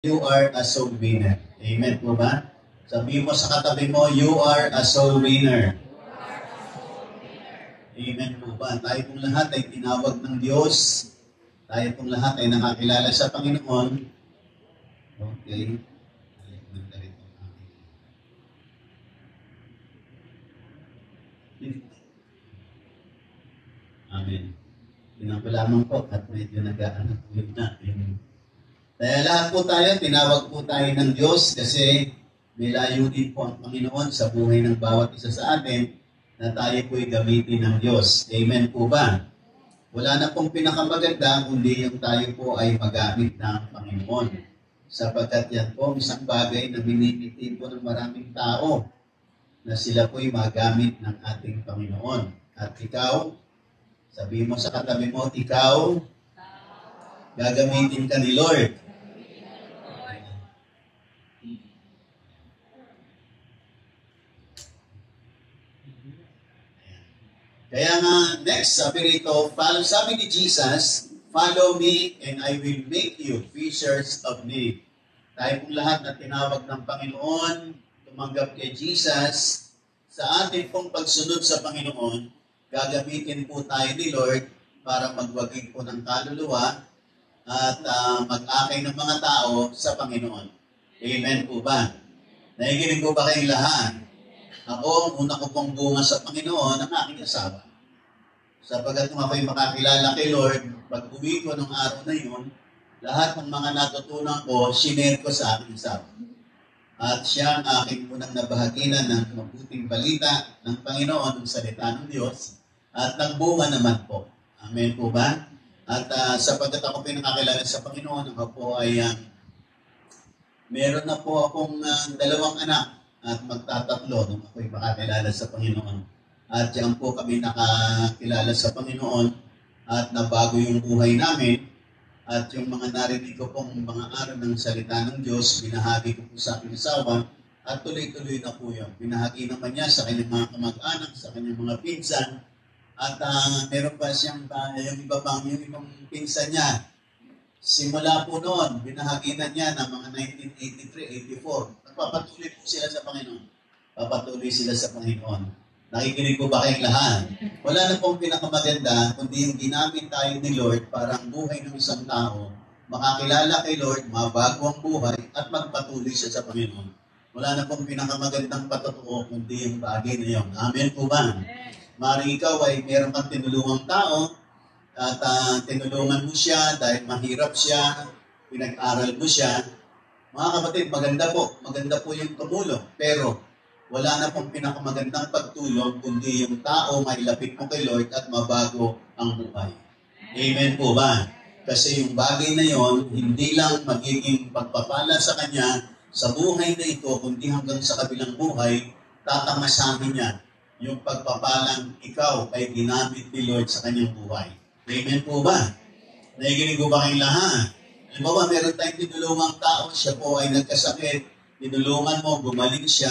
You are a soul winner. Amen po ba? Sabihin mo sa katabi mo, you are a soul winner. Amen po ba? Tayo pong lahat ay tinawag ng Diyos. Tayo pong lahat ay nakakilala sa Panginoon. Okay. Amen. Yun po lamang po at medyo nag-aanap ulit na. Kaya lahat po tayo, tinawag po tayo ng Diyos kasi may layunin po ang Panginoon sa buhay ng bawat isa sa atin na tayo po'y gamitin ng Diyos. Amen po ba? Wala na pong pinakamaganda kundi yung tayo po ay magamit ng Panginoon. Sapagkat yan po isang bagay na binibiti po ng maraming tao na sila po'y magamit ng ating Panginoon. At ikaw, sabihin mo sa katabi mo, ikaw, gagamitin ka ni Lord. Kaya nga, next, sabi rito, sabi ni Jesus, follow me and I will make you fishers of men. Tayo pong lahat na tinawag ng Panginoon, tumanggap kay Jesus, sa ating pong pagsunod sa Panginoon, gagamitin po tayo ni Lord para magwagig po ng kaluluwa at mag-akay ng mga tao sa Panginoon. Amen po ba? Nakikinig po ba kayong lahat? Ako, una ko pong bunga sa Panginoon ang aking asawa. Sapagkat kung ako'y makakilala kay Lord, pag uwi ko ng araw na yun, lahat ng mga natutunan ko, sinare ko sa aking asawa. At siya ang aking munang nabahaginan ng mabuting balita ng Panginoon, ng salita ng Diyos, at nagbunga naman po. Amen po ba? At sapagkat ako pinakakilala sa Panginoon, ako po ay meron na po akong dalawang anak at magtatatlo nung ako'y makakilala sa Panginoon. At diyan po kami nakakilala sa Panginoon at nabago yung buhay namin. At yung mga narinig ko pong mga aral ng salita ng Diyos, binahagi ko po sa aking asawa at tuloy-tuloy na po yun. Binahagi naman niya sa kanyang mga kamag-anak, sa kanyang mga pinsan. At meron pa siyang yung ibang pinsan niya. Simula po noon, binahagi na niya ng mga 1983, 84. Nagpapatuloy po sila sa Panginoon. Papatuloy sila sa Panginoon. Nakikinig po ba kayong lahat? Wala na pong pinakamaganda, kundi yung ginamit tayo ni Lord para ang buhay ng isang tao, makakilala kay Lord, mabago ang buhay, at magpatuloy siya sa Panginoon. Wala na pong pinakamagandang patotoo, kundi yung bagay na yun. Amen po ba? Maring ikaw ay meron kang tinulungang tao, at tinulungan mo siya dahil mahirap siya, pinag-aral mo siya. Mga kapatid, maganda po yung tumulong. Pero wala na pong pinakamagandang pagtulong kundi yung tao mailapit mo kay Lord at mabago ang buhay. Amen po ba? Kasi yung bagay na yon hindi lang magiging pagpapala sa kanya sa buhay na ito, kundi hanggang sa kabilang buhay, tatamasahin niya yung pagpapalang ikaw ay ginamit ni Lord sa kanyang buhay. Amen po ba? Nakikinig po ba kayong lahat? Halimbawa, meron tayong tinulungang tao, siya po ay nagkasakit, tinulungan mo, gumaling siya.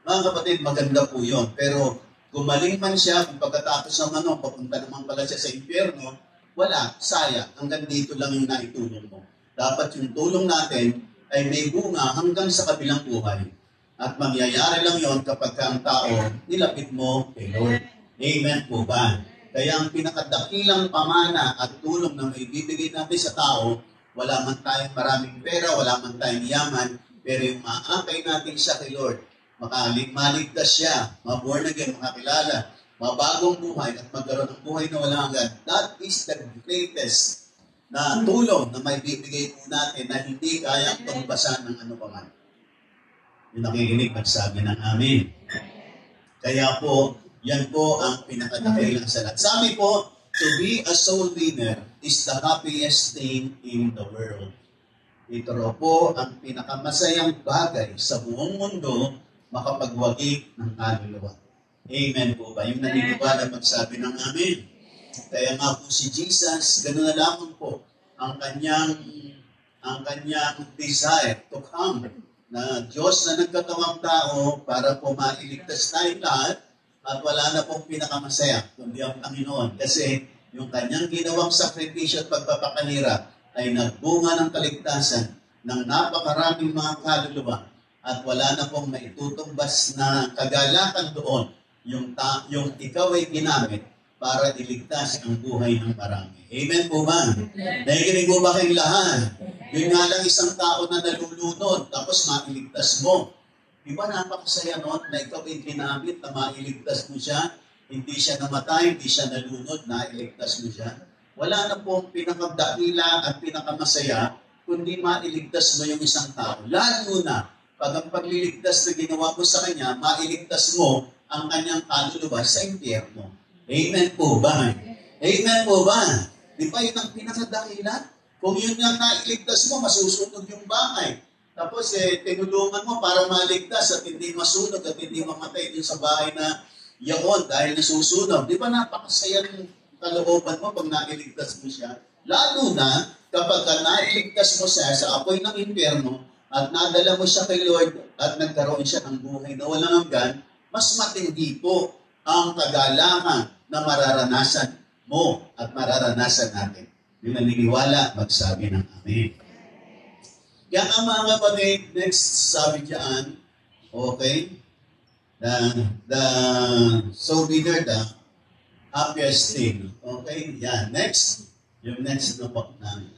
Mga kapatid, maganda po yun. Pero gumaling man siya, kung pagkatapos naman papunta naman pala siya sa impyerno, wala, sayang. Hanggang dito lang yung naitulong mo. Dapat yung tulong natin ay may bunga hanggang sa kabilang buhay. At mangyayari lang yon kapag ang tao nilapit mo kay Lord. Amen po ba? Kaya ang pinakadakilang pamana at tulong na may bibigay natin sa tao, wala man tayong maraming pera, wala man tayong yaman, pero yung maakay natin siya kay Lord, maligtas siya, maborn again, makakilala, mabagong buhay at magkaroon ng buhay na walang hanggan. That is the greatest na tulong na may bibigay po natin na hindi kayang tumbasan ng ano pa man. Yung nakikinig, magsabi ng amin. Kaya po, yan po ang pinakadakilang salat. Sabi po, to be a soul winner is the happiest thing in the world. Ito raw po ang pinakamasayang bagay sa buong mundo makapagwagig ng kaluluwa. Amen po ba? Yung naniniwala magsabi ng amin. Kaya nga po si Jesus, gano'n na lamang po ang kanyang desire to come na Diyos na nagkatawang tao para po mailigtas tayong lahat. At wala na pong pinakamasaya kundi ang Panginoon. Kasi yung kanyang ginawang sakripisyo at pagpapakanira ay nagbunga ng kaligtasan ng napakaraming mga kaluluwa at wala na pong maitutumbas na kagalakan doon yung ikaw ay ginamit para iligtas ang buhay ng marami. Amen po ba? Nakikinig mo ba kayong lahat? Yun nga lang isang tao na nalulunod tapos mailigtas mo. Di ba napakasaya noon na ikaw ay ginamit na mailigtas mo siya? Hindi siya namatay, hindi siya nalunod, nailigtas mo siya. Wala na pong pinakadakila at pinakamasaya kundi mailigtas mo yung isang tao. Lalo na pag ang pagliligtas na ginawa mo sa kanya, mailigtas mo ang kanyang kaluluwa sa impyerno. Amen po ba? Amen po ba? Di ba yun ang pinakadakila? Kung yun nga nailigtas mo, masusunog yung bahay. Tapos tinulungan mo para maligtas at hindi masunog at hindi mamatay din sa bahay na yaon dahil nasusunog. Di ba napakasaya ng kalooban mo pag nailigtas mo siya? Lalo na kapag nailigtas mo siya sa apoy ng impyerno at nadala mo siya kay Lord at nagkaroon siya ng buhay na walang hanggan, mas matindi po ang kagalakan na mararanasan mo at mararanasan natin. Yung naniniwala, magsabi ng Amen. Kaya nga mga kapatid, next sabi dyan, okay, the soul winner, the happiest thing. Okay, yan. Next, yung next na po namin.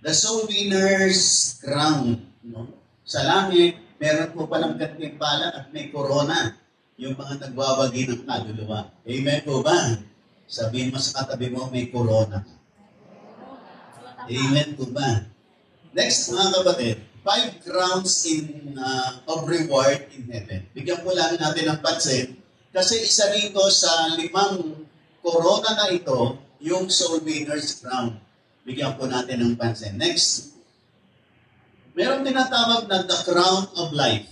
The soul winner's crown. No? Sa langit, meron po palang gantimpala at may corona. Yung mga nagbabagi ng kaluluwa. Amen po ba? Sabihin mo sa katabi mo, may corona. Amen po ba? Next mga kapatid, 5 crowns of reward in heaven. Bigyan po lang natin ng pansin. Kasi isa rito sa 5 corona na ito, yung soul winner's crown. Bigyan po natin ng pansin. Next. Meron tinatawag na the crown of life.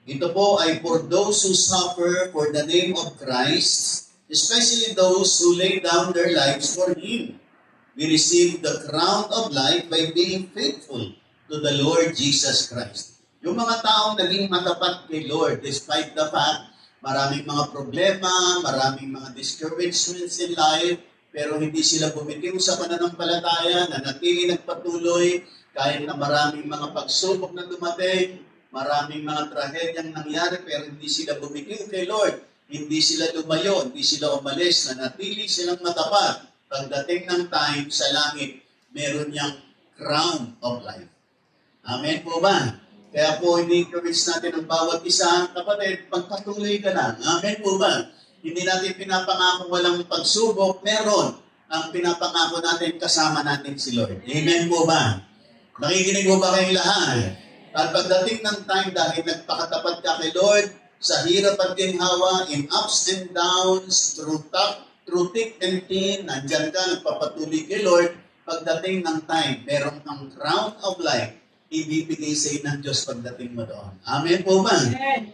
Ito po ay for those who suffer for the name of Christ, especially those who lay down their lives for Him. We receive the crown of life by being faithful to the Lord Jesus Christ. Yung mga taong naging matapat kay Lord, despite the fact, maraming mga problema, maraming mga discouragements in life, pero hindi sila bumitiw sa pananampalataya, nanatili nagpatuloy, kahit na maraming mga pagsubok na dumating, maraming mga trahedyang nangyari, pero hindi sila bumitiw kay Lord. Hindi sila lumayo, hindi sila umalis, nanatili silang matapat. Pagdating ng time sa langit, meron niyang crown of life. Amen po ba? Kaya po, ini-encourage natin ang bawat isa, kapatid, pagpatuloy ka lang. Amen po ba? Hindi natin pinapangako walang pagsubok, meron. Ang pinapangako natin, kasama natin si Lord. Amen po ba? Nakikinig mo ba kayong lahat? At pagdating ng time, dahil nagpakatapat ka kay Lord, sa hirap at ginhawa, in ups and downs, through thick and thin, nandyan ka, nagpapatuloy kay Lord, pagdating ng time, meron kang crown of life, ibibigay sa ng Diyos pagdating mo doon. Amen po ba?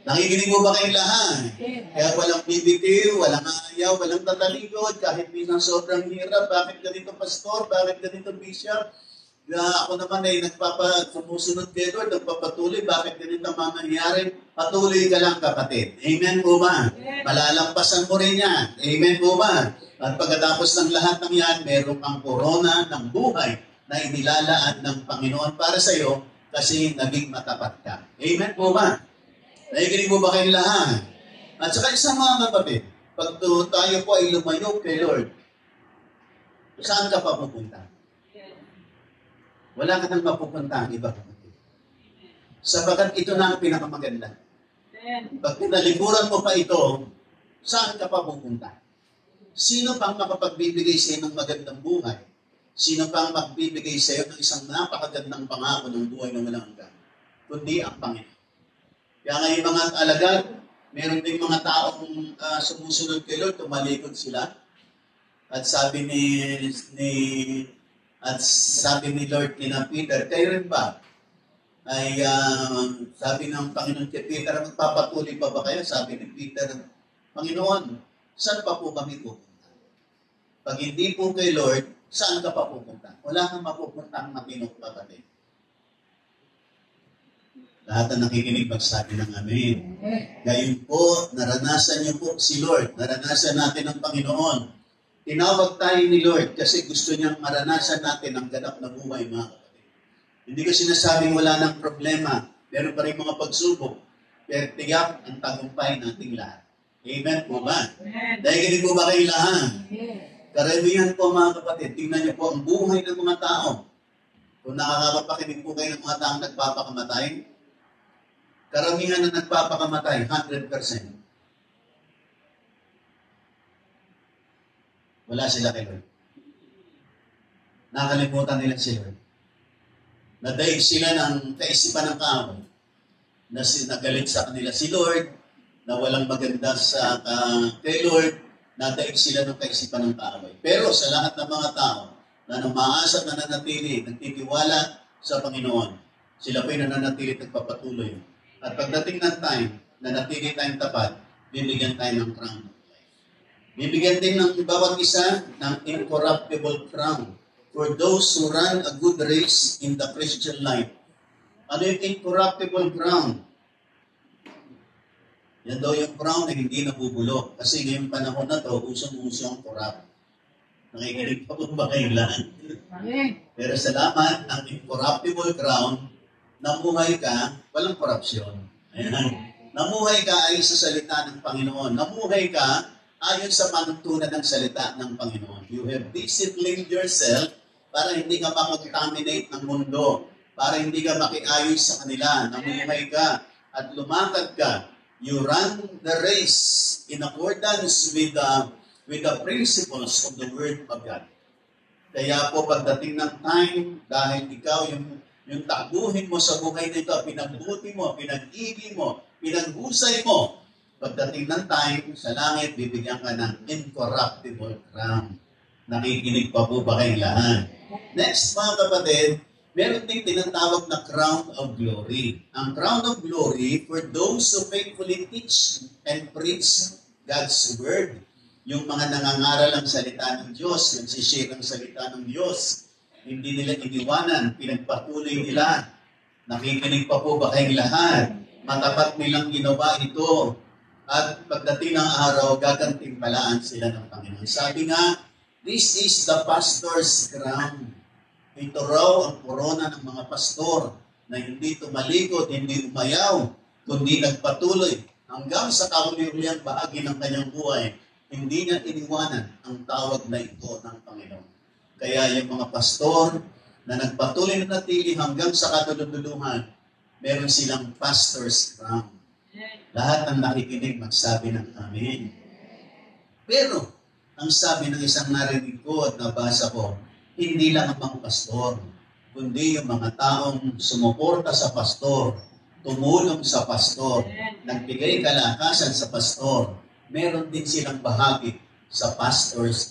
Nakikinig mo ba kayong lahat? Kaya walang bibitiw, walang ayaw, walang tatalikod, kahit minsan sobrang hirap, bakit ganito pastor, bakit ganito bishop? Ako naman ay sumusunod kay Lord, nagpapatuloy, bakit ganito mangyayari? Patuloy ka lang kapatid. Amen po ba? Malalampasan mo rin yan. Amen po ba? At pagkatapos ng lahat ng yan, meron kang corona ng buhay na inilalaan ng Panginoon para sa iyo kasi naging matapat ka. Amen po ba? Nakikinig mo ba kayong lahat? At saka isang mga kapatid, pag tayo po ay lumayo kay Lord, saan ka pa pupunta? Wala ka nang mapupunta ang iba kapatid. Sabagat ito na ang pinakamaganda. Pag pinalikuran mo pa ito, saan ka pa pupunta? Sino pang makapagbibigay sa iyo ng magandang buhay? Sino pang magbibigay sa iyo ng isang napakagandang pangako ng buhay na walang hanggan? Kundi ang Panginoon. Kaya ngayon mga alagad, meron din mga taong sumusunod kay Lord, tumalikod sila. At sabi ni Lord kina Peter, kayo rin ba? Ay sabi ng Panginoon kay Peter, magpapatuloy pa ba kayo? Sabi ni Peter, Panginoon, saan pa po kami pupunta? Pag hindi po kay Lord, saan ka pa pupunta? Wala kang mapupuntang matinong kapatid. Lahat na nakikinig magsabi ng Amen. Gayon po, naranasan niyo po si Lord. Naranasan natin ang Panginoon. Tinawag tayo ni Lord kasi gusto niyang maranasan natin ang ganap na buhay, mga kapatid. Hindi ko sinasabing wala ng problema. Meron pa rin mga pagsubok. Pero tiyak ang tagumpay ng ating lahat. Amen po ba? Dahil ganito po ba kayo lahat? Karamihan po mga kapatid, tingnan niyo po ang buhay ng mga tao. Kung nakakapakinig po kayo ng mga taong nagpapakamatay, karamihan na nagpapakamatay, 100%. Wala sila kay Lord. Nakalimutan nila si Lord. Nadaig sila ng kaisipan ng kaaway. Nagalit sa kanila si Lord, na walang maganda sa kay Lord, nadaig sila ng kaisipan ng kaaway. Pero sa lahat ng mga tao na umaasa at nananatili, nagtitiwala sa Panginoon, sila po'y nananatili at nagpapatuloy. At pagdating ng time, nanatili tayong tapat, bibigyan tayo ng crown. Bibigyan din ng bawat isa ng incorruptible crown for those who run a good race in the Christian life. Ano yung incorruptible crown? Yan daw yung crown na hindi nabubulok. Kasi ngayong panahon na to, usong-uso ang corrupt. Nakikinig pa kung ba kayo lang? Pero salamat, ang incorruptible crown, namuhay ka, walang korupsyon. Ayan. Namuhay ka ayon sa salita ng Panginoon. Namuhay ka ayon sa panuntunan ng salita ng Panginoon. You have disciplined yourself para hindi ka makag-contaminate ng mundo, para hindi ka makiayon sa kanila. Namuhay ka at lumakad ka. You run the race in accordance with the principles of the Word of God. Kaya po pagdating ng time, dahil ikaw yung takbuhin mo sa buhay nito, pinagbuti mo, pinag-ibig mo, pinaghusay mo, pagdating ng time, sa langit, bibigyan ka ng incorruptible crown. Nakikinig pa po ba kayong lahat? Next, mga kapatid, meron din tinatawag na crown of glory. Ang crown of glory for those who faithfully teach and preach God's word. Yung mga nangangaral ang salita ng Diyos, nagsishare ang salita ng Diyos, hindi nila iniwanan, pinagpatuloy nila. Nakikinig pa po ba kayong lahat? Matapat nilang ginawa ito. At pagdating ng araw, gagantimpalaan sila ng Panginoon. Sabi nga, this is the pastor's crown. Ito raw ang korona ng mga pastor na hindi tumalikod, hindi umayaw, kundi nagpatuloy hanggang sa kahuli-hulihang bahagi ng kanyang buhay. Hindi niya iniwanan ang tawag na ito ng Panginoon. Kaya yung mga pastor na nagpatuloy na natili hanggang sa katulunduduhan, meron silang pastor's crown. Lahat ng nakikinig magsabi ng amen. Pero, ang sabi ng isang narinig ko at nabasa ko, hindi lang ang mga pastor, kundi yung mga taong sumuporta sa pastor, tumulong sa pastor, nagbigay kalakasan sa pastor, meron din silang bahagi sa pastor's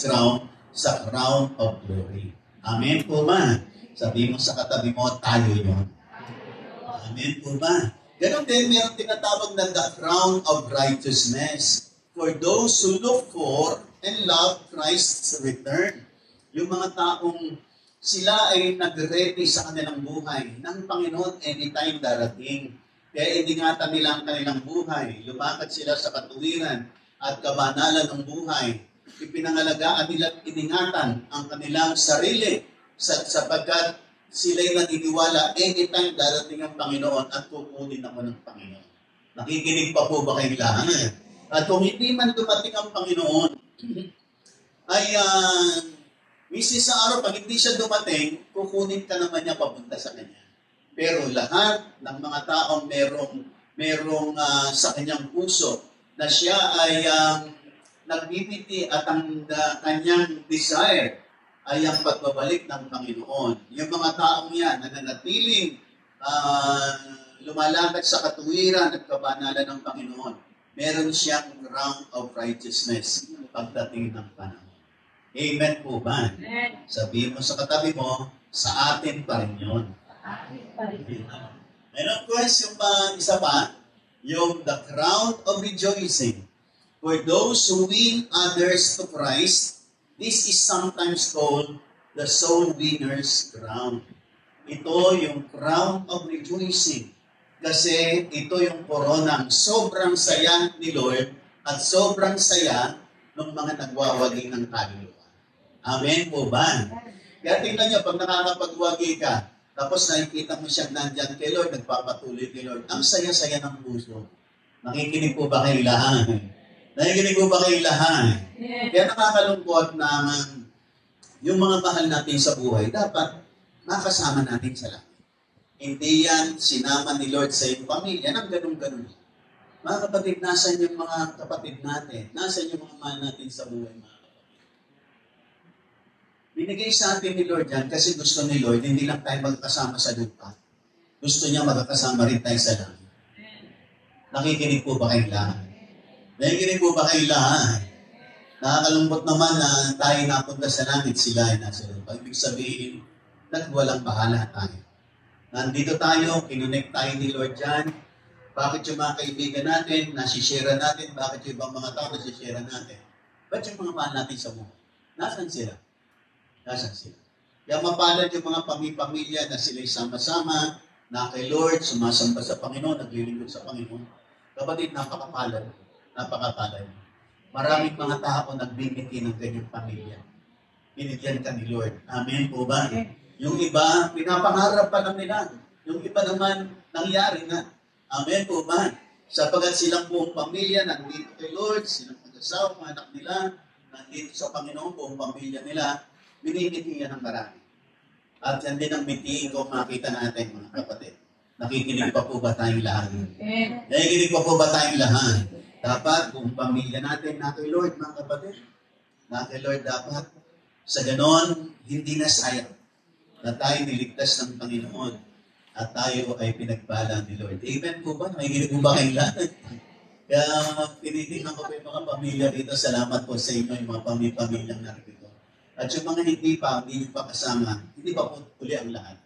crown, sa crown of glory. Amen po ba? Sabi mo sa katabi mo, tayo yun. Amen po ba? Ganon din, meron tinatawag na the crown of righteousness for those who look for and love Christ's return. Yung mga taong sila ay nag-ready sa kanilang buhay ng Panginoon anytime darating. Kaya iningatan nila ang kanilang buhay. Lumakad sila sa katuwiran at kabanalan ng buhay. Ipinangalagaan nila at iningatan ang kanilang sarili sapagkat sila'y naniniwala anytime darating ang Panginoon at kukunin ako ng Panginoon. Nakikinig pa po ba kayong lahat? At kung hindi man dumating ang Panginoon, ay misis sa araw, pag hindi siya dumating, kukunin ka naman niya papunta sa kanya. Pero lahat ng mga taong merong sa kanyang puso na siya ay nagbibiti at ang kanyang desire ay ang pagbabalik ng Panginoon. Yung mga taong yan na nanatiling lumalakad sa katuwiran at kabanalan ng Panginoon, meron siyang crown of righteousness pagdating ng panahon. Amen po ba? Amen. Sabihin mo sa katabi mo, sa atin pa rin yun. And of course, yung isa pa, yung the crown of rejoicing. For those who win others to Christ, this is sometimes called the soul winner's crown. Ito yung crown of rejoicing. Kasi ito yung koronang sobrang saya ni Lord at sobrang saya ng mga nagwawagi ng kaluluwa. Amen po ba? Kaya tingnan niyo, pag nakakapagwagi ka, Tapos nakikita mo siyang nandyan kay Lord, nagpapatuloy kay Lord. Ang saya-saya ng puso. Nakikinig po ba kayo lahat? Nakikinig po ba kayo lahat? Kaya nakakalungkot na yung mga mahal natin sa buhay, dapat makasama natin sa langit. Hindi yan sinama ni Lord sa iyong pamilya, nang ganun-ganun. Mga kapatid, nasan yung mga kapatid natin? Nasan yung mga mahal natin sa buhay, mga kapatid? Binigay sa atin ni Lord yan kasi gusto ni Lord, hindi lang tayo magkasama sa lupa. Gusto niya magkasama rin tayo sa langit. Nakikinig po ba kayo lahat? Nakikinig po ba kayo lahat? Nakakalungkot naman na tayo napunta sa langit, sila ay nasa lupa. Ibig sabihin, nagwalang bahala tayo. Nandito tayo, kinonect tayo ni Lord dyan. Bakit yung mga kaibigan natin, nasishare natin? Bakit yung ibang mga tao, nasishare natin? Ba't yung mga mahal natin sa buhay? Nasaan sila? Nasaan sila? Kaya mapalad yung mga pamilya na sila'y sama-sama, na kay Lord, sumasamba sa Panginoon, naglilingkod sa Panginoon. Kapatid, napakapalad. Napakapalad. Maraming mga tao nagbibigay ng kanyang pamilya. Binigyan ka ni Lord. Amen po ba? Yung iba, pinapangarap pa lang nila. Yung iba naman, nangyari na. Amen po ba? Sapagat silang buong pamilya, nandito kay Lord, silang mag-asawa, mga anak nila, nandito sa Panginoon, buong pamilya nila, binibigyan ng marami. At yan din ang bitiin kung makita natin, mga kapatid. Nakikinig pa po ba tayong lahat? Nakikinig pa po ba tayong lahat? Dapat, kung pamilya natin, na kay Lord, mga kapatid, na kay Lord dapat, sa ganon, hindi na sayang na tayo niligtas ng Panginoon at tayo ay pinagpala ni Lord. Amen po ba? Nakikinig po ba kayong lahat? Kaya pinitingnan ko po yung mga pamilya dito. Salamat po sa inyo, yung mga pamilyang narito. At yung mga hindi nyo pa kasama, hindi pa po uli ang lahat.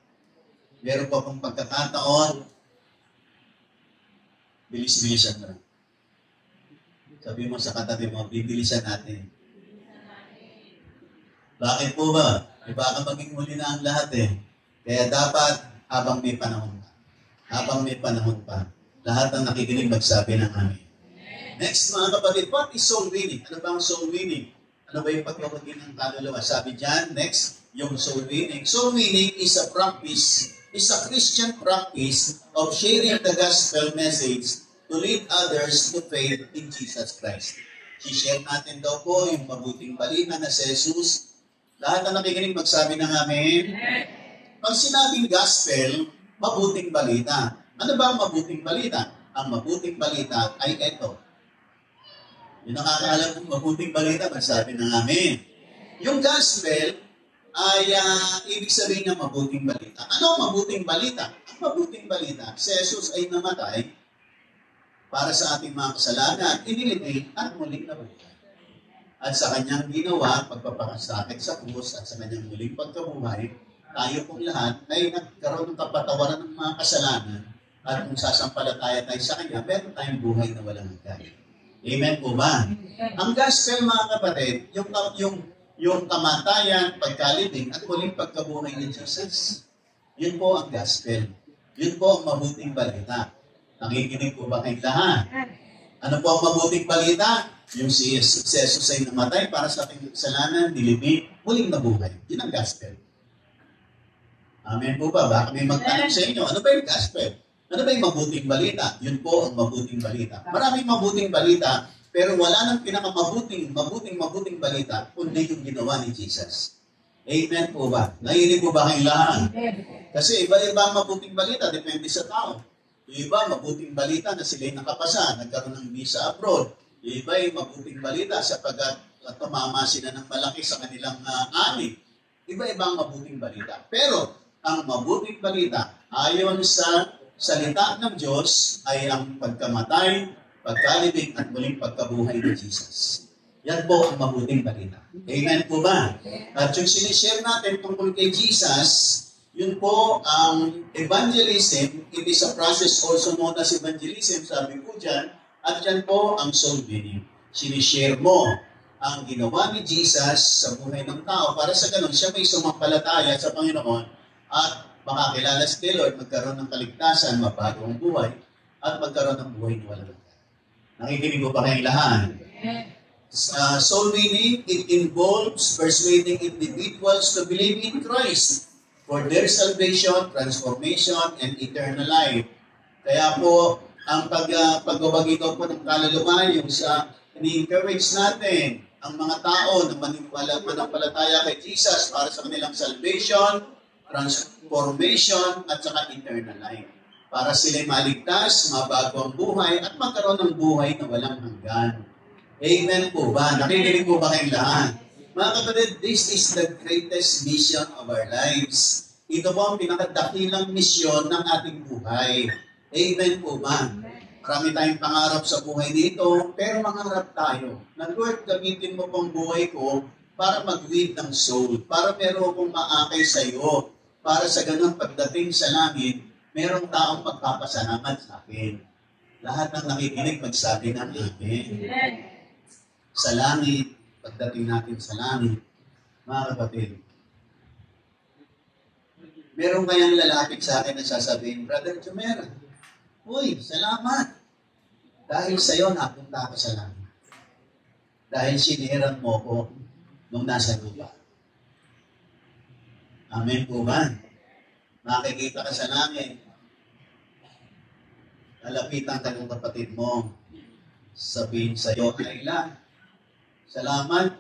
Meron pa pong pagkakataon, bilis-bilisan na. Sabi mo sa katabi mo, bibilisan natin. Bakit po ba? Baka maging muli na ang lahat eh. Kaya dapat, habang may panahon pa. Habang may panahon pa. Lahat ng nakikinig magsabi ng amin. Next mga kapatid, what is soul winning? Ano ba ang soul winning? Ano ba yung pagpapagin ng kaluluwa? Sabi dyan, next, yung soul winning. Soul winning is a practice, is a Christian practice of sharing the gospel message to lead others to faith in Jesus Christ. I-share natin daw po yung mabuting balita na si Jesus. Lahat na nakikinig magsabi ng amin. Pag sinabing gospel, mabuting balita. Ano ba ang mabuting balita? Ang mabuting balita ay ito. Yung nakakaalam ng mabuting balita, magsabi ng amin. Yung gospel ay ibig sabihin ng mabuting balita. Ano ang mabuting balita? Ang mabuting balita, si Jesus ay namatay para sa ating mga kasalanan, inilibing at muling nabuhay. At sa kanyang ginawa, pagpapakasakit sa krus at sa kanyang muling pagkabuhay, tayo pong lahat ay nagkaroon ng kapatawaran ng mga kasalanan at kung sasampalataya tayo sa kanya, meron tayong buhay na walang hanggan. Amen po ba? Ang gospel, mga kapatid, yung kamatayan, pagkalibing at muling pagkabuhay ni Jesus. Yun po ang gospel. Yun po ang mabuting balita. Nakikinig po ba kayong lahat? Ano po ang mabuting balita? Yung si Jesus ay namatay para sa ating kasalanan, nilibing, muling nabuhay. Yun ang gospel. Amen po ba? Baka may magtanong sa inyo, ano ba yung gospel? Ano ba yung mabuting balita? Yun po ang mabuting balita. Maraming mabuting balita, pero wala nang pinakamabuting balita, kundi yung ginawa ni Jesus. Amen po ba? Nahinig po ba kayong lahat? Kasi iba-iba ang mabuting balita, depende sa tao. Yung iba, mabuting balita na sila'y nakapasa, nagkaroon ng visa abroad. Yung iba, yung mabuting balita sapagat tumama sila ng malaki sa kanilang ani. Iba-iba ang mabuting balita. Pero, ang mabuting balita, ayon sa salita ng Diyos, ay ang pagkamatay, pagkalibing, at muling pagkabuhay ni Jesus. Yan po ang mabuting balita. Amen po ba? At yung sinishare natin tungkol kay Jesus, yun po ang evangelism. It is a process also known as evangelism, sabi ko dyan. At yan po ang soul winning. Sinishare mo ang ginawa ni Jesus sa buhay ng tao para sa ganun siya may sumampalataya sa Panginoon at makakilala si Lord, magkaroon ng kaligtasan, mabago ang buhay, at magkaroon ng buhay na walang hanggan. Nakikinig mo ba kayong lahat? Soul winning, it involves persuading individuals to believe in Christ for their salvation, transformation, and eternal life. Kaya po, ang pagbabagi daw po ng kaluluwa, yung sa ini-encourage natin ang mga tao na manampalataya kay Jesus para sa kanilang salvation, transformation, at saka eternal life. Para sila'y maligtas, mabago ang buhay, at magkaroon ng buhay na walang hanggan. Amen po ba? Nakikinig po ba kayong lahat? Mga kapatid, this is the greatest mission of our lives. Ito po ang pinakadakilang misyon ng ating buhay. Amen po ba? Marami tayong pangarap sa buhay dito, pero mangarap tayo na Lord, gamitin mo pong buhay ko para mag-lead ng soul, para meron akong maakay sa iyo, para sa ganang pagdating sa langit, merong taong magpapasalamat sa akin. Lahat ng nakikinig, magsabi ng amen. Sa langit, pagdating natin sa langit, mga kapatid, meron kayang lalapit sa akin na sasabihin, Brother Jomera, uy, salamat. Dahil sa iyo, napunta ako sa langit. Dahil sinihiran mo ko nung nasa lupa. Amen po ba? Makikita ka sa langit. Lalapitan ka ng kapatid mo. Sabihin sa iyo, Ayla, salamat.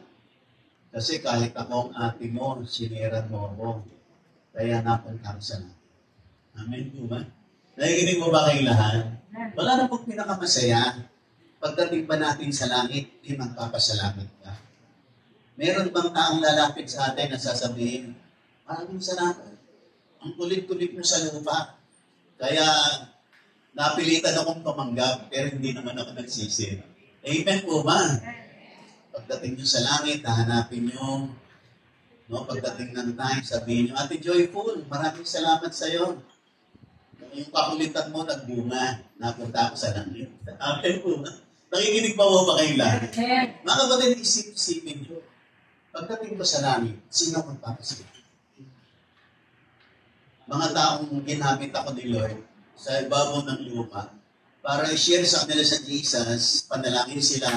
Kasi kahit akong ate mo, sinihiran mo ako. Kaya napunta ako sa langit. Amen po ba? Nakikinig mo ba kayong lahat? Wala na pong pinakamasaya. Pagdating pa natin sa langit, di magpapasalamat ka. Meron bang taong lalapit sa atin na sasabihin, maraming salamat. Ang kulit-kulit mo sa lupa. Kaya napilitan akong tumanggap, pero hindi naman ako nagsisi. Amen po ba? Pagdating nyo sa langit, hahanapin nyo. No, pagdating ng time, sabihin nyo, Ate Joyful, maraming salamat sa iyo. Yung kakulitan mo, nagbunga. Napunta ako sa langit. Amen po ba? Nakikinig pa mo ba kayong lahat? Mga kapatid, isip-isipin nyo. Pagdating mo sa langit, sino magpapasit? Mga taong ginamit ako ni Lord sa ibabaw ng lupa para i-share sa kanila sa Jesus, panalangin sila,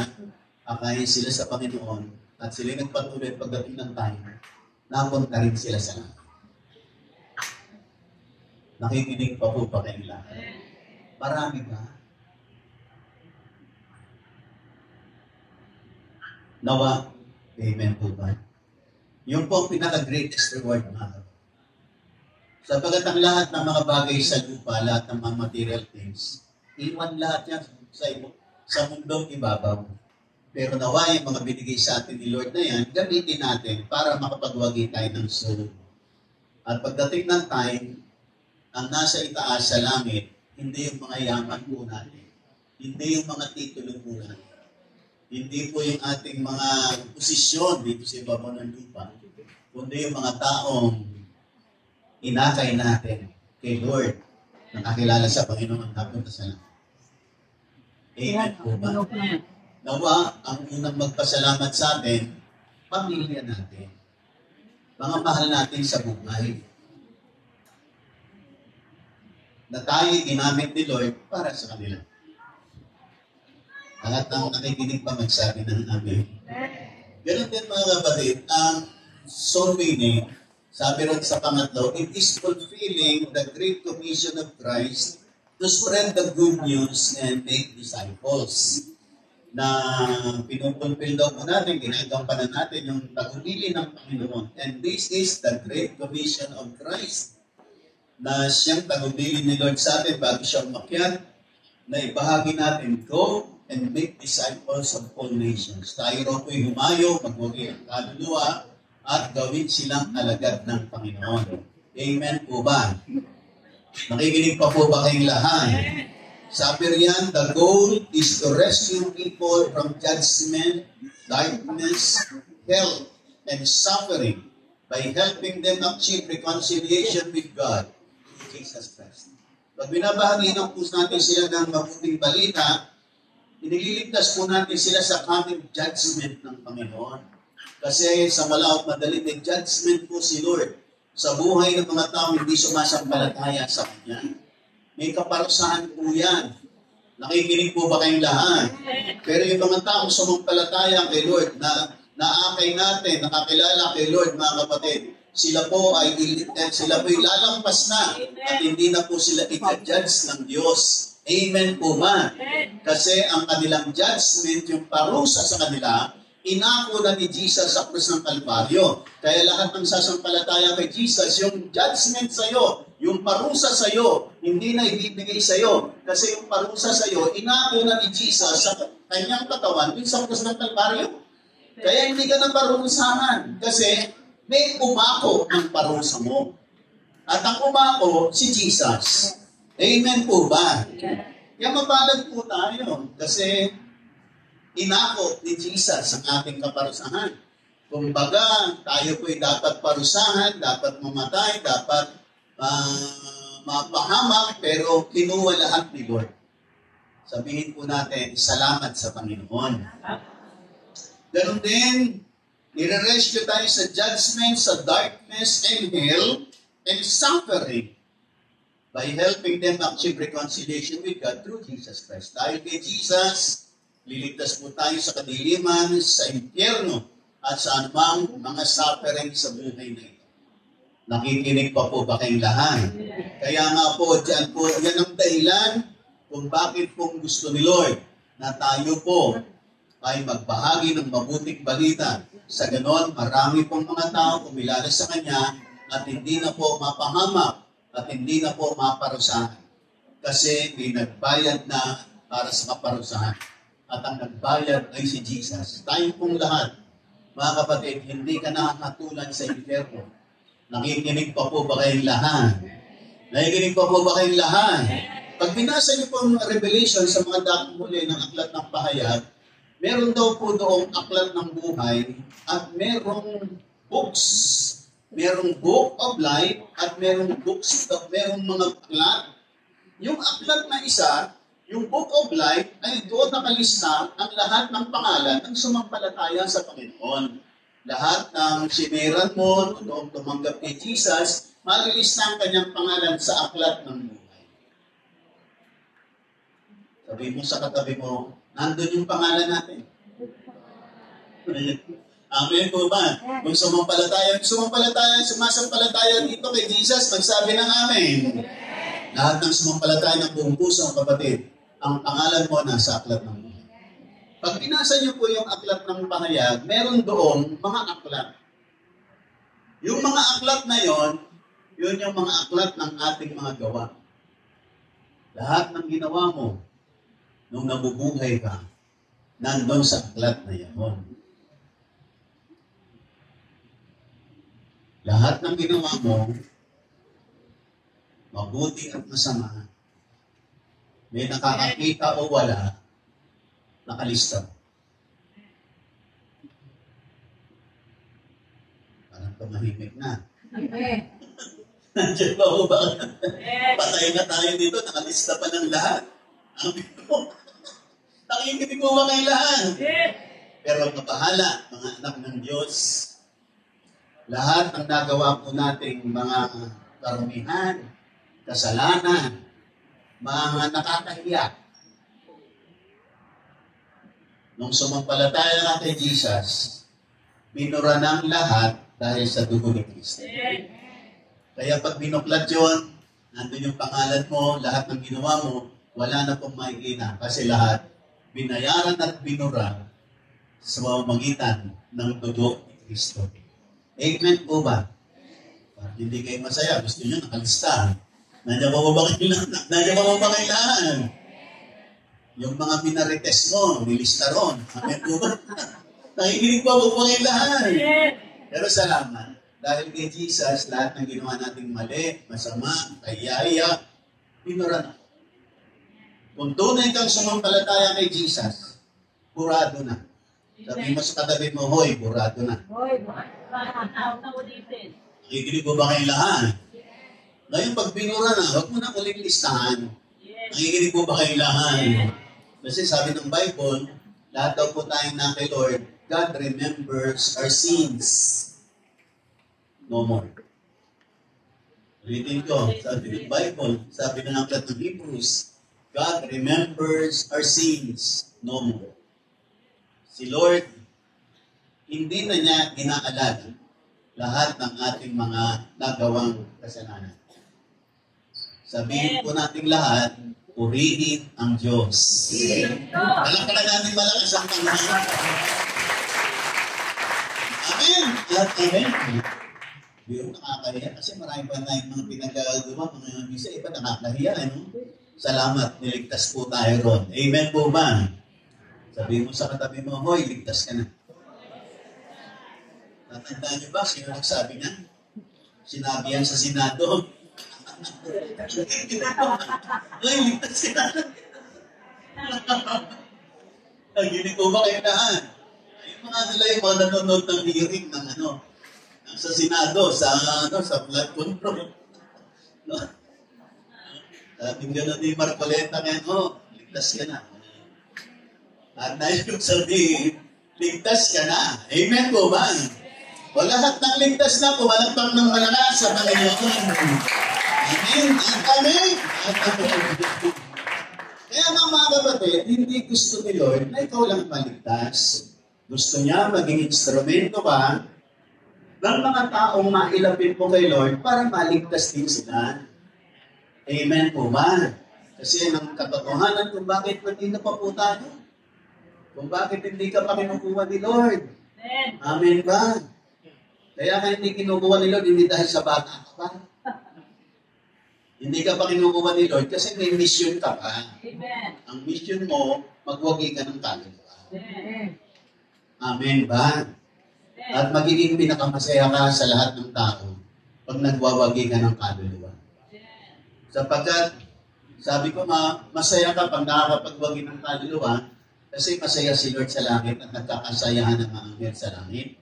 akayin sila sa Panginoon, at sila nagpatuloy pagdating ng time, napunta rin sila sa langit. Nakikinig pa po ba kayong lahat? Marami ba? Nawa, amen po ba? Yung po ang pinaka-greatest reward mga. Sapagat ang lahat ng mga bagay sa lupa, lahat ng mga material things, iwan lahat yan sa mundong ibabaw. Pero nawa yung mga binigay sa atin ni Lord na yan, gamitin natin para makapagwagi tayo ng soul. At pagdating ng time, ang nasa itaas sa langit, hindi yung mga yaman po natin. Hindi yung mga titulo po natin. Hindi po yung ating mga posisyon dito sa ibabaw ng lupa. Kundi yung mga taong inakay natin kay Lord na nakilala sa Panginoon napunta sa langit. Amen po ba? Nawa, ang unang magpasalamat sa atin, pamilya natin. Mga mahal natin sa buhay. Na tayo ginamit ni Lord para sa kanila. Lahat ng nakikinig pa magsabi ng amen. Ganun din mga kapatid, ang soul winning, sabi rin sa pangatlo, it is fulfilling the great commission of Christ to spread the good news and make disciples. Na pinupulpil daw po natin, ginagampanan natin yung tagumili ng Panginoon. And this is the great commission of Christ. Na siyang tagubilin ni Lord sa atin bago siya umakyat, na ibahagi natin, go and make disciples of all nations. Tayo raw po'y humayo, magwagi ang kaluluwa, at gawin silang alagad ng Panginoon. Amen po ba? Nakikinig pa po ba kayong lahat? Sabi riyan, the goal is to rescue people from judgment, darkness, hell, and suffering by helping them achieve reconciliation with God. Jesus Christ. Pag binabahagi ng po natin sila ng mabuting balita, inililigtas po natin sila sa coming judgment ng Panginoon. Kasi sa malaot madaling may judgment po si Lord sa buhay ng mga taong hindi sumasampalataya sa Kanya. May kaparusahan po yan. Nakikinig po ba kayong lahat? Pero yung mga taong sumampalataya kay Lord na naakay natin, nakakilala kay Lord, mga kapatid, sila po ay lalampas na at hindi na po sila i-judge ng Diyos. Amen po ba? Kasi ang kanilang judgment, yung parusa sa kanila, inako na ni Jesus sa krus ng Kalbaryo. Kaya lahat ng sasampalataya kay Jesus, yung judgment sa iyo, yung parusa sa iyo, hindi na ibibigay sa iyo. Kasi yung parusa sa iyo, inako na ni Jesus sa kanyang katawan, yung sa krus ng Kalbaryo. Kaya hindi ka na parusahan. Kasi may umako ang parusa mo. At ang umako, si Jesus. Amen po ba? Kaya mapalad po tayo. Kasi inako ni Jesus ang ating kaparusahan. Kumbaga, tayo po'y dapat parusahan, dapat mamatay, dapat mapahamak, pero kinuha lahat ni Lord. Sabihin po natin, salamat sa Panginoon. Ganun din, nire-rescue tayo sa judgment, sa darkness and hell, and suffering by helping them achieve reconciliation with God through Jesus Christ. Dahil kay Jesus, liligtas po tayo sa kadiliman, sa impyerno, at sa anumang mga suffering sa buhay na ito. Nakikinig pa po ba kayong lahat? Kaya nga po, yan ang dahilan kung bakit pong gusto ni Lord na tayo po ay magbahagi ng mabuting balita. Sa ganon, marami pong mga tao kumilala sa Kanya at hindi na po mapahamak at hindi na po maparusahan. Kasi may nagbayad na para sa kaparusahan. At ang nagbayad ay si Jesus. Tayo pong lahat, mga kapatid, hindi ka nakakatulan sa impyerno. Nakikinig pa po ba kayong lahat? Nakikinig pa po ba kayong lahat? Pag binasa niyo po ang Revelation sa mga dakong huli ng Aklat ng Pahayag, meron daw po doong aklat ng buhay at merong books. Merong book of life at merong merong mga aklat. Yung aklat na isa, yung book of life, ay doon nakalista ang lahat ng pangalan ng sumampalataya sa Panginoon. Lahat ng siniran mo, noong tumanggap ni Jesus, malilista ang kanyang pangalan sa aklat ng buhay. Sabi mo sa katabi mo, nandun yung pangalan natin. Amen po ba? Kung sumampalataya dito kay Jesus, magsabi ng amen. Lahat ng sumampalataya ng buong puso, kapatid, ang pangalan mo nasa aklat ng buhay. Pag binasa niyo po yung aklat ng pahayag, meron doon mga aklat. Yung mga aklat na yon, yun yung mga aklat ng ating mga gawa. Lahat ng ginawa mo nung nabubuhay ka, nandun sa aklat na yan. Lahat ng ginawa mo, mabuti at masama, may nakakakita o wala, nakalista. Parang tumahimik na. Nandiyan ba o ba? Patay na tayo dito, nakalista pa ng lahat. Nakikinig mo ba kayo lahat? Pero mapahala, mga anak ng Diyos, lahat ng nagawa po nating mga karumihan, kasalanan, mga nakakahiya. Nung sumampalataya na kay Jesus, binura ng lahat dahil sa dugo ni Kristo. Kaya pag binuklat yun, nandun yung pangalan mo, lahat ng ginawa mo, wala na pong makikita. Kasi lahat, binayaran at binura sa pamamagitan ng dugo ni Kristo. Amen po ba? Hindi kayo masaya. Gusto nyo nakalista. Nandiyan pa ba kailangan? Yung mga minarites mo, nilista ron. Amen po ba? Nakikinig pa ba kailangan? Pero salamat. Dahil kay Jesus, lahat ng ginawa nating mali, masama, kayaya, pinura na. Kung tunay kang sumampalataya kay Jesus, burado na. Sabi mo sa katabi mo, hoy, burado na. Hoy, Nakikinig po ba kayong lahat? Ngayon, pag binura na, huwag mo na ulit listahan. Nakikinig po ba kayong lahat? Kasi sabi ng Bible, lahat daw po tayong na kay Lord, God remembers our sins. No more. Ulitin ko, sabi ng Bible, sabi ng aklat ng Hebrews, God remembers our sins. No more. Si Lord, hindi na niya inaalala lahat ng ating mga nagawang kasalanan. Sabihin po natin lahat, purihin ang Diyos. Palakpakan natin malakas ang Panginoon. Amen! At amen. Di ko nakakahiya kasi marami pa na yung mga pinagagawa, mga bisa, iba nakakahiya. Ano? Salamat, niligtas po tayo ron. Amen po ba? Sabihin mo sa katabi mo, hoy, ligtas ka na. Natandaan niyo ba? Sino nagsabi niya? Sinabi yan sa Senado. Hoy, ligtas ka na. Naginig ko ba kayo lahat? Yung mga nila yung mga nanonood ng hearing ng sa Senado, sa flood control. No? Sabi gano'n ni Marcoleta ngayon, ligtas ka na. At na yung sabihin, ligtas ka na. Amen po ba? O lahat ng ligtas na po, walang pang ng malakas sa Panginoon. Amen. Amen. Kaya mga kapatid, hindi gusto ni Lord na ikaw lang maligtas. Gusto niya maging instrumento ka ng mga taong mailapit mo kay Lord para maligtas din sila. Amen po ba? Kasi ang katotohanan kung bakit nandito pa po tayo. Kung bakit hindi ka pa kinukuha ni Lord. Amen ba? Kaya ka hindi kinukuha ni Lord, hindi dahil sa bata ka pa. Hindi ka pa kinukuha ni Lord kasi may mission ka pa. Amen. Ang mission mo, magwagi ka ng kaluluwa. Amen ba? At magiging pinakamasaya ka sa lahat ng tao pag nagwawagi ka ng kaluluwa. Sapagkat, sabi ko masaya ka pag nakakapagwagi ng kaluluwa kasi masaya si Lord sa langit at nagkakasayahan ng mga anghel sa langit.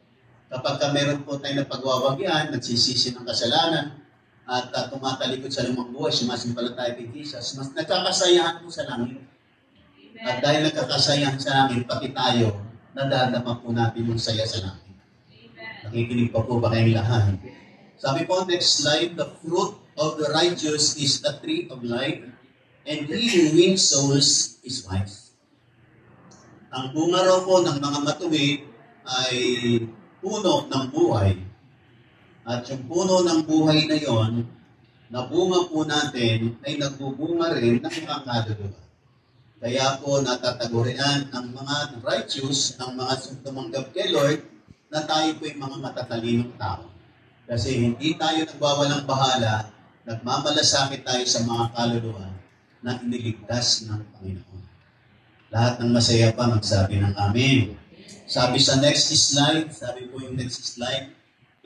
Kapag meron po tayo na pagwawagian, nagsisisi ng kasalanan, at tumatalikod sa lumang buhay, sumasimpalataya kay Jesus, mas nagkakasayahan po sa langit. At dahil nagkakasayahan sa langit, pati tayo, nadadama po natin yung saya sa langit. Nakikinig pa po ba kayong lahat? Sabi po, next slide, the fruit of the righteous is the tree of life, and he who wins souls is wise. Ang bunga raw po ng mga matuwid ay puno ng buhay. At yung puno ng buhay na yon, na bunga po natin ay nagbubunga rin ng mga kaluluwa. Kaya po natatagurian ang mga righteous, ang mga tumanggap kay Lord, na tayo po yung mga matatalinong tao. Kasi hindi tayo nagwawalang bahala, nagmamalasakit tayo sa mga kaluluwa na iniligtas ng Panginoon. Lahat ng masaya pa magsabi ng Amen. Sabi sa next slide, sabi po yung next slide,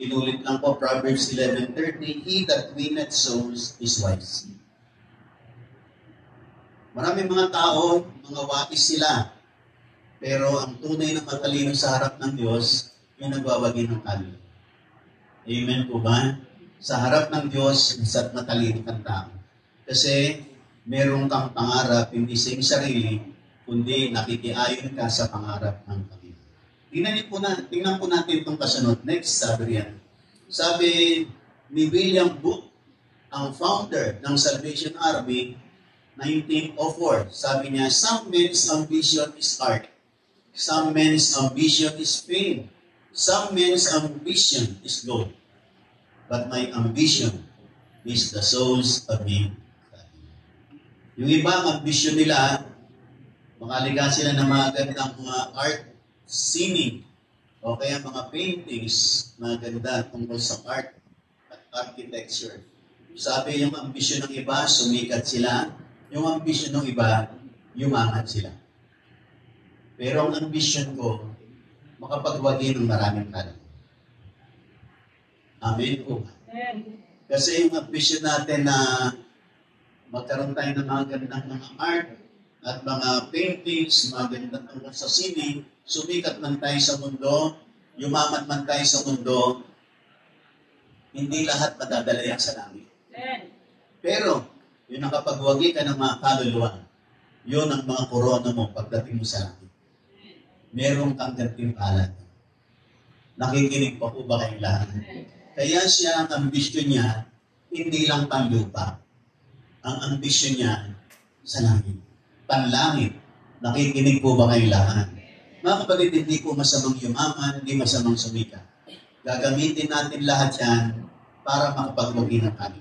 inulit lang po Proverbs 11:30, he that winneth souls is wise. Maraming mga tao, mga wais sila, pero ang tunay na matalino sa harap ng Diyos, yung nagwawagi ng kaluluwa. Amen po ba? Sa harap ng Diyos, isa't matalino kang tao. Kasi meron kang pangarap, hindi sa iyong sarili, kundi nakikiayon ka sa pangarap ng Panginoon. Tingnan po natin itong kasunod. Next, sabi yan. Sabi ni William Booth, ang founder ng Salvation Army, 1904, sabi niya, some men's ambition is art. Some men's ambition is fame. Some men's ambition is gold. But my ambition is the souls of men. Yung iba, ang ambition nila, makaliga sila ng mga gandang art, singing, o kaya mga paintings, maganda tungkol sa art at architecture. Sabi yung ambisyon ng iba, sumikat sila. Yung ambisyon ng iba, yumangat sila. Pero ang ambisyon ko, makapagwagi ng maraming kaluluwa. Amen po. Kasi yung ambisyon natin na magkaroon tayo ng mga gandang mga art at mga paintings, mga gandang tungkol sa singing, sumikat man tayo sa mundo, yumaman man tayo sa mundo, hindi lahat madadala yan sa langit. Pero, yung nakapagwagi ka ng mga kaluluwa, yun ang mga korona mo pagdating mo sa langit. Merong kang gantimpalan. Nakikinig pa po ba kayong lahat? Kaya siya, ang ambisyon niya, hindi lang panlupa. Ang ambisyon niya, sa langit. Panlangit. Nakikinig po ba kayong lahat? Mga kapatid, hindi po masamang yumaman, hindi masamang sumika. Gagamitin natin lahat yan para makapagwagi ng kami.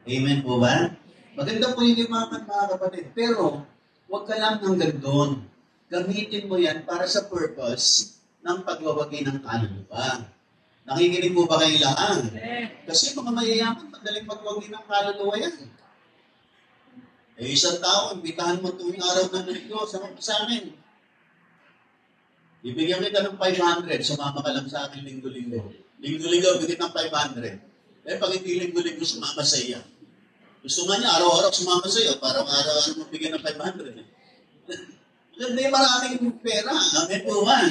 Amen po ba? Maganda po yung limaman, mga kapatid. Pero, huwag ka lang hanggang doon. Gamitin mo yan para sa purpose ng pagwawagi ng kaluluwa. Nakikinig po ba kayo lahat? Kasi mga mayayaman, madaling magwagi ng kaluluwa yan. Isang tao, imbitahan mo tuwing araw ng linggo sa amin. Ibigyan kita ng 500, sumama ka lang sa akin linggo-linggo. Linggo-linggo, bigyan ng 500. Pag hindi linggo-linggo, sumama sa iya. Gusto nga niya, araw-araw sumama sa iyo, para araw-araw mo bigyan ng 500. Hindi maraming pera. Amen po ba?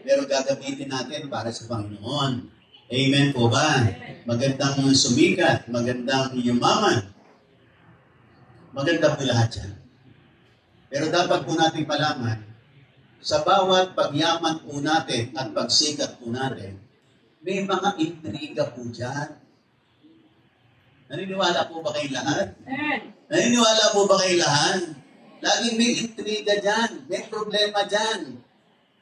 Pero gagamitin natin para sa Panginoon. Amen po ba? Magandang sumikat, magandang yumaman. Maganda po lahat yan. Pero dapat po natin palaman, sa bawat pagyaman po natin at pagsikat po natin, may mga intriga po dyan. Naniniwala po ba kayo lahat? Naniniwala po ba kayo lahat? Laging may intriga dyan, may problema dyan.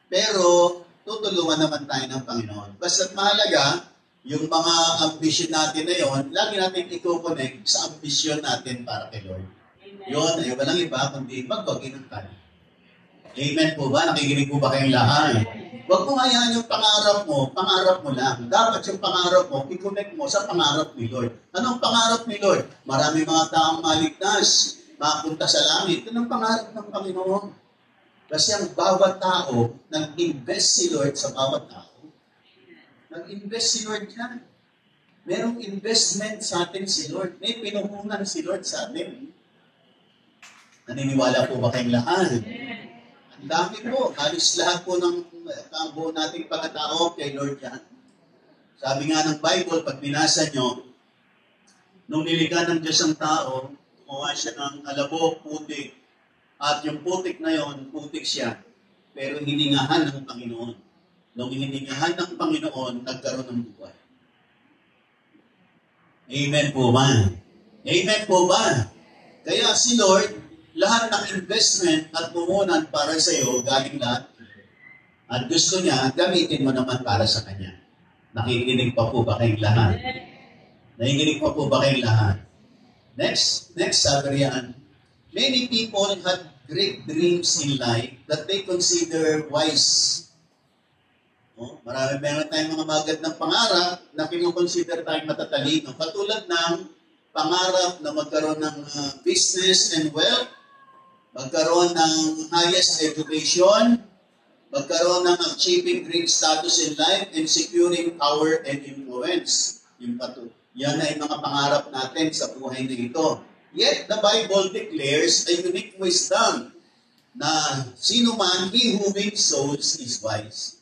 Pero, tutulungan naman tayo ng Panginoon. Basta't mahalaga, yung mga ambisyon natin na yun, lagi natin i-connect sa ambisyon natin para kay Lord. Yun, ay walang iba, kundi magwagi ng kanya. Amen po ba? Nakikinig po ba kayong lahat? Huwag mo hayaan yung pangarap mo lang. Dapat yung pangarap mo, i-connect mo sa pangarap ni Lord. Anong pangarap ni Lord? Marami mga taong maligtas, makapunta sa langit. Ito ang pangarap ng Panginoon. Kasi ang bawat tao, nag-invest si Lord sa bawat tao. Nag-invest si Lord yan. Merong investment sa atin si Lord. May pinuhunan si Lord sa atin. Naniniwala po ba kayong lahat? Ang dami po. Halos lahat po ng kambuo nating pagkatao kay Lord yan. Sabi nga ng Bible, pag binasa nyo, nung nilikha ng Diyos ang tao, kumuha siya ng alabok, putik, at yung putik na yon, putik siya, pero hiningahan ng Panginoon. Nung hiningahan ng Panginoon, nagkaroon ng buhay. Amen po ba? Amen po ba? Kaya si Lord, lahat ng investment at pumunan para sa iyo, galing lahat. At gusto niya, gamitin mo naman para sa Kanya. Nakikinig pa po ba kayong lahat? Nakikinig pa po ba kayong lahat? Next sabi riyan, many people had great dreams in life that they consider wise. Meron tayong mga magandang pangarap na kinukonsider tayong matatalino. Katulad ng pangarap na magkaroon ng business and wealth, magkaroon ng highest education, magkaroon ng achieving great status in life, and securing power and influence. Yan ay mga pangarap natin sa buhay na ito. Yet, the Bible declares a unique wisdom na sino man, he who wins souls is wise.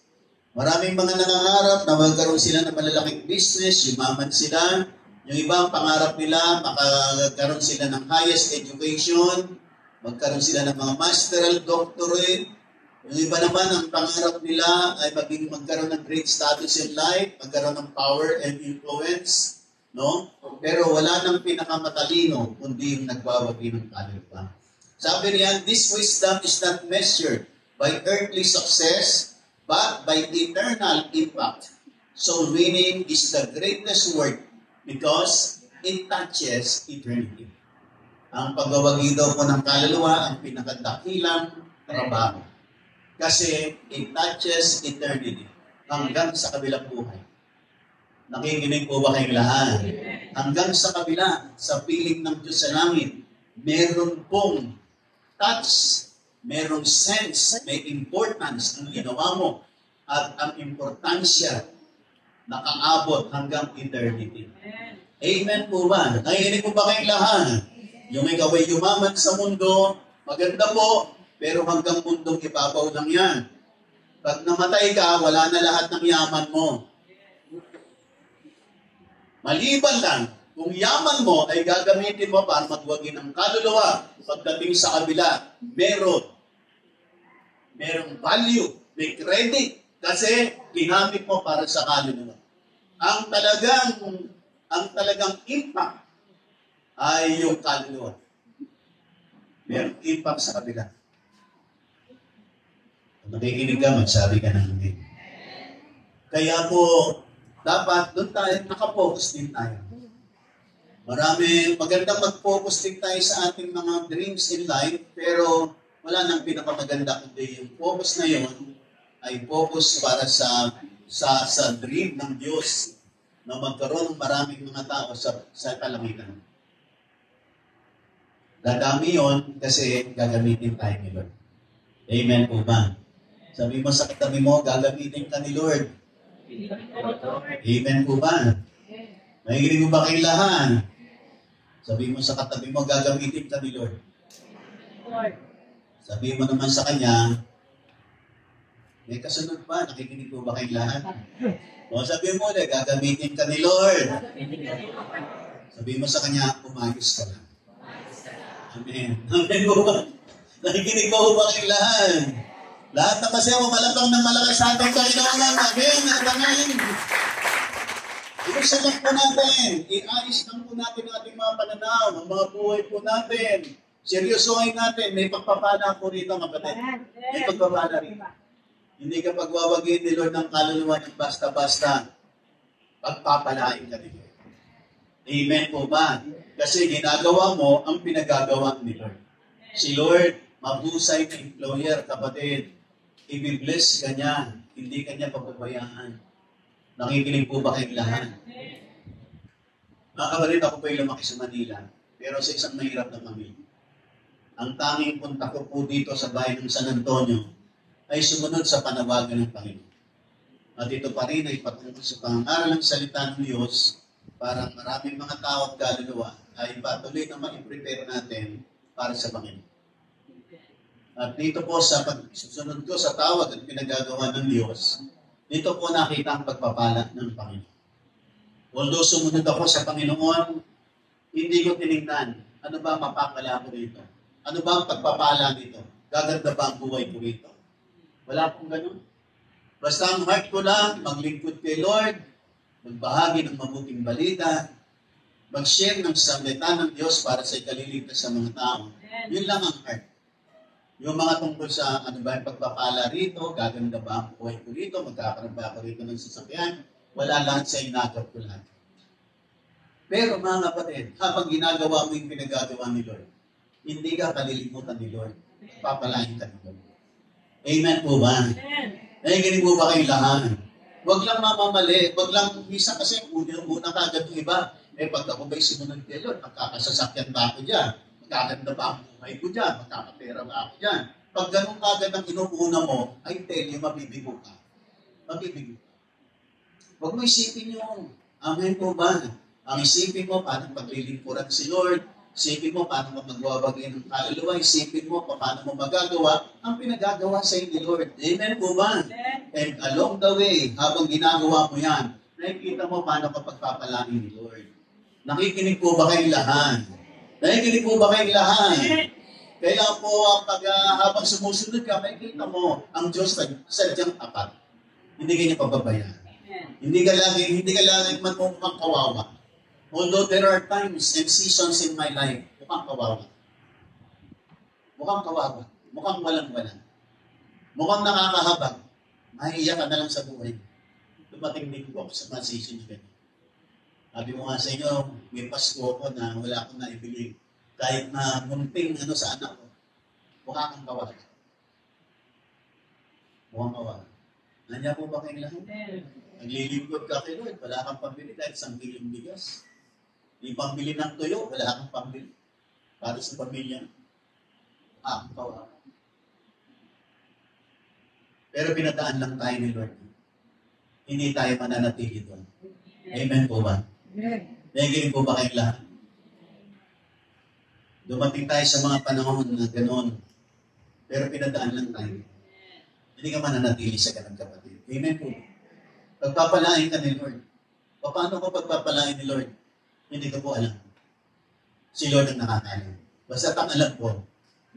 Maraming mga nangangarap na magkaroon sila ng malalaking business, yumaman sila. Yung ibang pangarap nila, makakaroon sila ng highest education, magkaroon sila ng mga masteral doctorate. Yung iba naman, ang pangarap nila ay magkaroon ng great status in life, magkaroon ng power and influence. No? Pero wala nang pinakamatalino, kundi yung nagwawagi ng kaluluwa. Sabi niyan, this wisdom is not measured by earthly success, but by eternal impact. Soul winning is the greatest work because it touches eternity. Ang pagwawagi daw po ng kaluluwa ang pinakadakilang trabaho. Kasi it touches eternity hanggang sa kabilang buhay. Nakikinig po ba kayong lahat? Hanggang sa kabila, sa piling ng Diyos sa langit, meron pong touch, merong sense, may importance ang ginawa mo at ang importansya nakaabot hanggang eternity. Amen po ba? Nakikinig po ba kayong lahat? Yung ikaw ay yumaman sa mundo, maganda po, pero hanggang mundong ibabaw lang yan. Pag namatay ka, wala na lahat ng yaman mo. Maliban lang, kung yaman mo ay gagamitin mo para magwagi ng kaluluwa, pagdating sa kabila, merong value, may credit, kasi ginamit mo para sa kaluluwa. Ang talagang impact ay yung kaluluwa. Merong impact sa kabila. Kung nakikinig ka, magsabi ka ng hindi. Kaya po, dapat doon tayo, nakapokus din tayo. Magandang mag-focus din tayo sa ating mga dreams in life, pero wala nang pinakamaganda kundi yung focus na yun ay focus para sa dream ng Diyos na magkaroon ng maraming mga tao sa kalangitan. Dadami yun kasi gagamitin tayo ni Lord. Amen po ba? Sabi mo sa katabi mo, gagamitin ka ni Lord. Amen po ba? Nakikinig mo ba kailangan? Sabi mo sa katabi mo, gagamitin ka ni Lord. Sabi mo naman sa kanya, may kasunod pa, nakikinig mo ba kailangan? O sabi mo ulit, gagamitin ka ni Lord. Sabi mo sa kanya, umayos ka lang. Amen. Amen po ba? Nakikinig mo ba kailangan? Lahat na kasi malapang ng malakas sa ating Panginoon. Amen. Amen. Ilusan lang po natin. I-ayos lang po natin ang ating mga pananaw, ang mga buhay po natin. Seryosohin natin. May pagpapala po rito, kapatid. May pagpapala rito. Hindi ka pagwawagin ni Lord ng kaluluwa ng basta-basta. Pagpapalain ka ni Lord. Amen po ba? Kasi ginagawa mo ang pinagagawa ni Lord. Si Lord, mabusay na employer, kapatid. I-bless ka niya. Hindi ka niya pababayaan. Nakikinig po ba kayong lahat? Mga kapatid, ako po ay lumaki sa Manila, pero sa isang mahirap na pamilya. Ang tanging punta ko po dito sa bayan ng San Antonio ay sumunod sa panawagan ng Panginoon. At ito pa rin ay patungkol sa pangangaral ng salita ng Diyos para maraming mga tao at kaluluwa ay patuloy na ma-prepare natin para sa Panginoon. At dito po sa pagsusunod ko sa tawag at pinagagawa ng Diyos, dito po nakita ang pagpapala ng Panginoon. Although sumunod ako sa Panginoon, hindi ko tinignan, ano ba mapapala ko dito? Ano ba ang pagpapala dito? Gaganda ba ang buhay ko dito? Wala pong ganun. Basta ang heart ko lang, maglingkod kay Lord, magbahagi ng mabuting balita, mag-share ng salita ng Diyos para sa ikaliligtas sa mga tao. Yun lang ang heart. Yung mga tungkol sa ano ba yung pagpapala rito, gaganda ba ang buhay ko rito, magkakaroon ba ako rito ng sasakyan, wala lahat sa inagap ko lahat. Pero mga kapatid, habang ginagawa mo yung pinagagawa ni Lord, hindi ka kalilimutan ni Lord. Papalain ka ni Lord. Amen po ba? Nakikinig po ba kayo lahat? Huwag lang mamamali. Huwag lang, minsan kasi unang kagad yung iba. Pag ako ba'y simunod kay Lord, magkakasasakyan ba ako dyan? Magkaganda ba ang buhay ko dyan? Magkakapera ba ako dyan? Pag ganun kagad ang inuuna mo, I tell you, mabibigo ka. Mabibigo ka. Huwag mo isipin yung, amen po ba? Ang isipin mo, paano paglilingkuran si Lord? Isipin mo, paano mo magwawagay ng kaluluwa? Isipin mo, paano mo magagawa ang pinagagawa sa inyo, Lord. Amen po ba? And along the way, habang ginagawa mo yan, nakikita mo paano ka pagpapalain ni Lord. Nakikinig po ba kayong lahat? Nakikinig po ba kayong lahat? Kaya po, habang sumusunod ka, makikita mo ang Diyos sadyang tapat. Hindi kanya pababayaan. Hindi ka lagi mukhang kawawa. Although there are times and seasons in my life, mukhang kawawa. Mukhang kawawa. Mukhang walang-walang. Mukhang nakakahabag. Mahiiyak ka na lang sa buhay. Dumating din po ako sa mga seasons ganyan. Sabi mo nga sa inyo, may Pasko ko na wala akong naibili. Kahit na munting sa anak ko. Mukha kang kawawa. Mukhang kawawa. Nandiyan po ba kayong lahat? Naglilingkod ka kay Lord, wala kang pambili kahit 1 kilong bigas. May pambili ng tuyo, wala kang pambili. Para sa pamilya. Kawawa. Pero pinadaan lang tayo ni Lord. Hindi tayo mananatili doon. Amen po ba? Nagigiling po ba kayong lahat? Dumating tayo sa mga panahon na gano'n. Pero pinadaan lang tayo. Hindi ka mananatili sa ganang kapatid. Amen po. Pagpapalain ka ni Lord. Paano ko pagpapalain ni Lord? Hindi ko po alam. Si Lord ang nakakalam. Basta ang alam ko,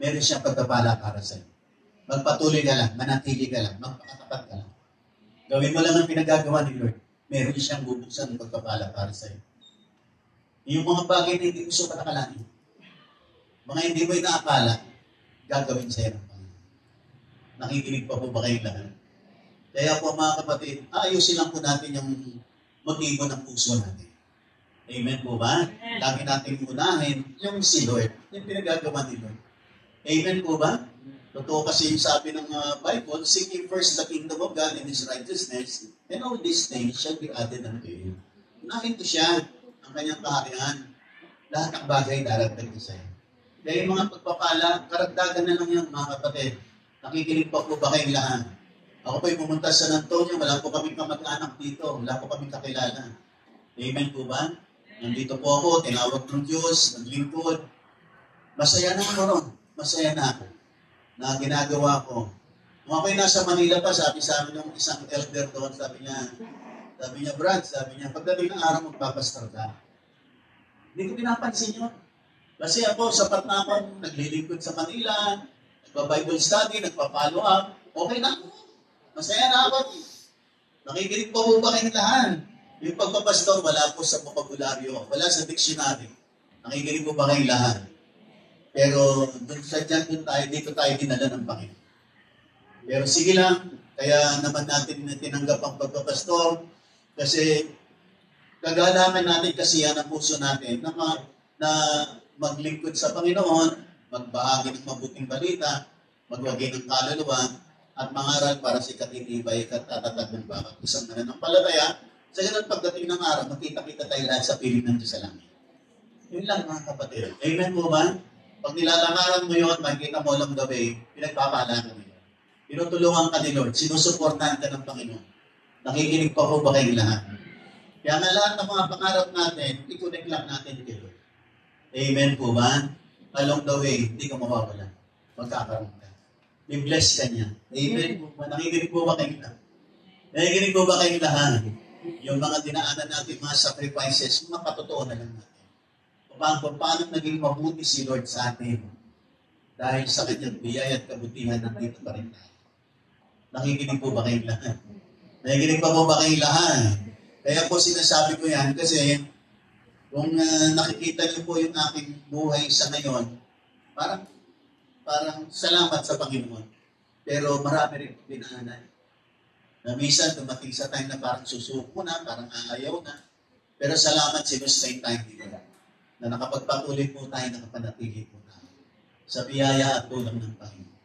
meron siyang pagpapala para sa iyo. Magpatuloy ka lang, manatili ka lang, magpakatapat ka lang. Gawin mo lang ang pinagagawa ni Lord. Meron siyang bubuksan ng pagpapala para sa iyo. Yung mga bagay na hindi mo so patakalain, mga hindi mo inaakala, gagawin sa iyo ng Panginoon. Nakikinig pa po ba kayong lahat? Kaya po mga kapatid, ayusin lang po natin motibo ng puso natin. Amen po ba? Lagi natin unahin yung si Lord, yung pinagagawa ni Lord. Amen po ba? Totoo kasi yung sabi ng Bible, seek ye first the kingdom of God and His righteousness, and all these things shall be added unto you. Unahin ko siya, ang kanyang kaharian. Lahat ng bagay daragdag ko sa'yo. Kaya yung mga pagpapala, karagdagan na lang yan, mga kapatid. Nakikinig pa po ba kayong lahat? Ako po'y pumunta sa San Antonio, wala po kaming kamag-anak dito, wala po kaming kakilala. Amen po ba? Nandito po ako, tinawag ng Diyos, naglingkod. Masaya na ako ron. Masaya na ako na ginagawa ko. Nung ako'y nasa Manila pa, sabi sa amin ng isang elder doon, sabi niya, Brad, sabi niya, pagdating ng araw, magpapastor ka. Hindi ko pinapansin yun. Kasi ako, sapat na akong naglilingkod sa Manila, nagpa-Bible study, nagpa-follow up, okay na ako. Masaya na ako. Nakikinig pa po ba kayong lahat? Yung pagpapastor, wala po sa vocabulary, wala sa dictionary. Nakikinig po ba kayong lahat? Pero doon tayo, dito tayo dinala ng Panginoon. Pero sige lang, kaya naman natin tinanggap ang pagpapastor kasi kagalangan natin kasiyahan ang puso natin na maglingkod sa Panginoon, magbahagi ng mabuting balita, magwagi ng kaluluwa, at mangaral para sa ikatitibay at tatatag ng bawat isang mananampalataya. Sa ganun pagdating ng araw, makita-kita tayo lahat sa piling ng Diyos sa langit. Yun lang mga kapatid. Amen po ba? Pag nilalakaran mo yun, makikita mo along the way, pinagpapala ka mo yun. Pinutulungan ka ni Lord, sinusuportahan ka ng Panginoon. Nakikinig pa po ba kayong lahat? Kaya nga lahat ng mga pangarap natin, i-connect lang natin kay Lord. Amen po ba? Along the way, hindi ka mawawala. Magkakaroon ka. I-bless ka niya. Amen po ba? Nakikinig po ba kayong lahat? Nakikinig po ba kayong lahat? Yung mga dinaanan natin, mga sacrifices, mga patotoo na lang natin. Paano naging mabuti si Lord sa atin? Dahil sa kanyang biyaya at kabutihan, nandito pa rin tayo. Nakikinig po ba kayong lahat? Nakikinig pa po ba kayong lahat? Kaya po sinasabi ko yan kasi kung nakikita niyo po yung aking buhay sa ngayon, parang salamat sa Panginoon. Pero marami rin dinaanan. Na minsan dumating sa time na parang susuko na, parang aayaw na. Pero salamat sinustain time nila. Na nakapagpatuloy po tayo, nakapanatili po tayo. Sa biyaya at tulong ng Panginoon.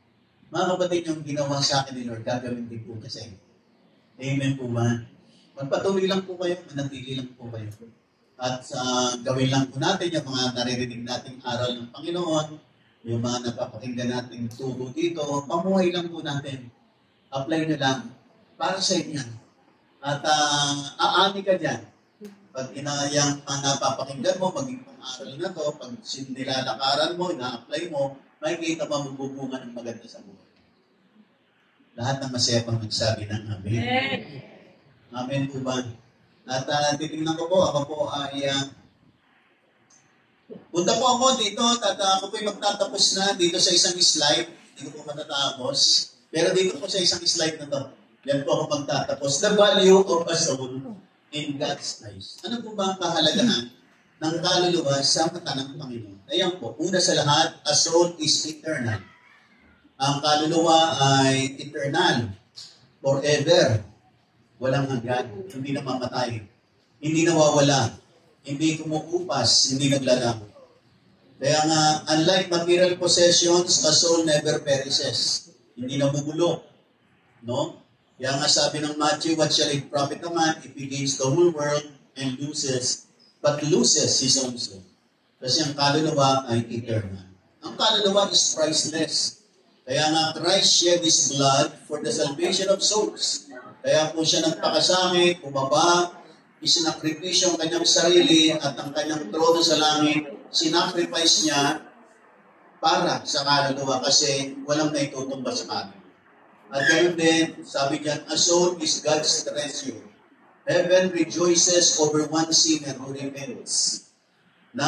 Mga kapatid, yung ginawa sa akin ni Lord, gagawin din po kasi. Amen po ba? Magpatuloy lang po kayo, manatili lang po kayo. At gawin lang po natin yung mga naririnig nating aral ng Panginoon, yung mga napapakinggan nating turo dito, pamuhay lang po natin. Apply nyo lang para sa inyo. At aani ka dyan. Pag inayang napapakinggan mo, maging pang-aral na to, pag nilalakaran mo, ina-apply mo, makikita mo magbubunga ng maganda sa buhay. Lahat ng masaya pang nagsabi ng Amen. Amen po ba? At titignan ko po, ako po ay punta po ako dito at ako po ay magtatapos na dito sa isang slide. Hindi ko po matatapos. Pero dito po sa isang slide na to, yan po ako magtatapos. The value of a soul in God's eyes. Ano po ba ang kahalagahan ng kaluluwa sa mata ng Panginoon? Ayan po, una sa lahat, a soul is eternal. Ang kaluluwa ay eternal, forever. Walang hanggan, hindi namamatay, hindi nawawala, hindi kumukupas, hindi naglalamo. Kaya nga, unlike material possessions, a soul never perishes. Hindi namubulok. No? Kaya nga sabi ng Matthew, what shall it profit a man if he gains the whole world and loses his own soul? Kasi ang kaluluwa ay eternal. Ang kaluluwa is priceless. Kaya nga Christ shed His blood for the salvation of souls. Kaya po siya nagpakasangit, bumaba, isinakripisyo ang kanyang sarili at ang kanyang trono sa langit, sinacrifice niya para sa kaluluwa kasi walang naitutumba sa kaluluwa. At ganoon din, sabi diyan, a soul is God's treasure. Heaven rejoices over one sinner who repents. Na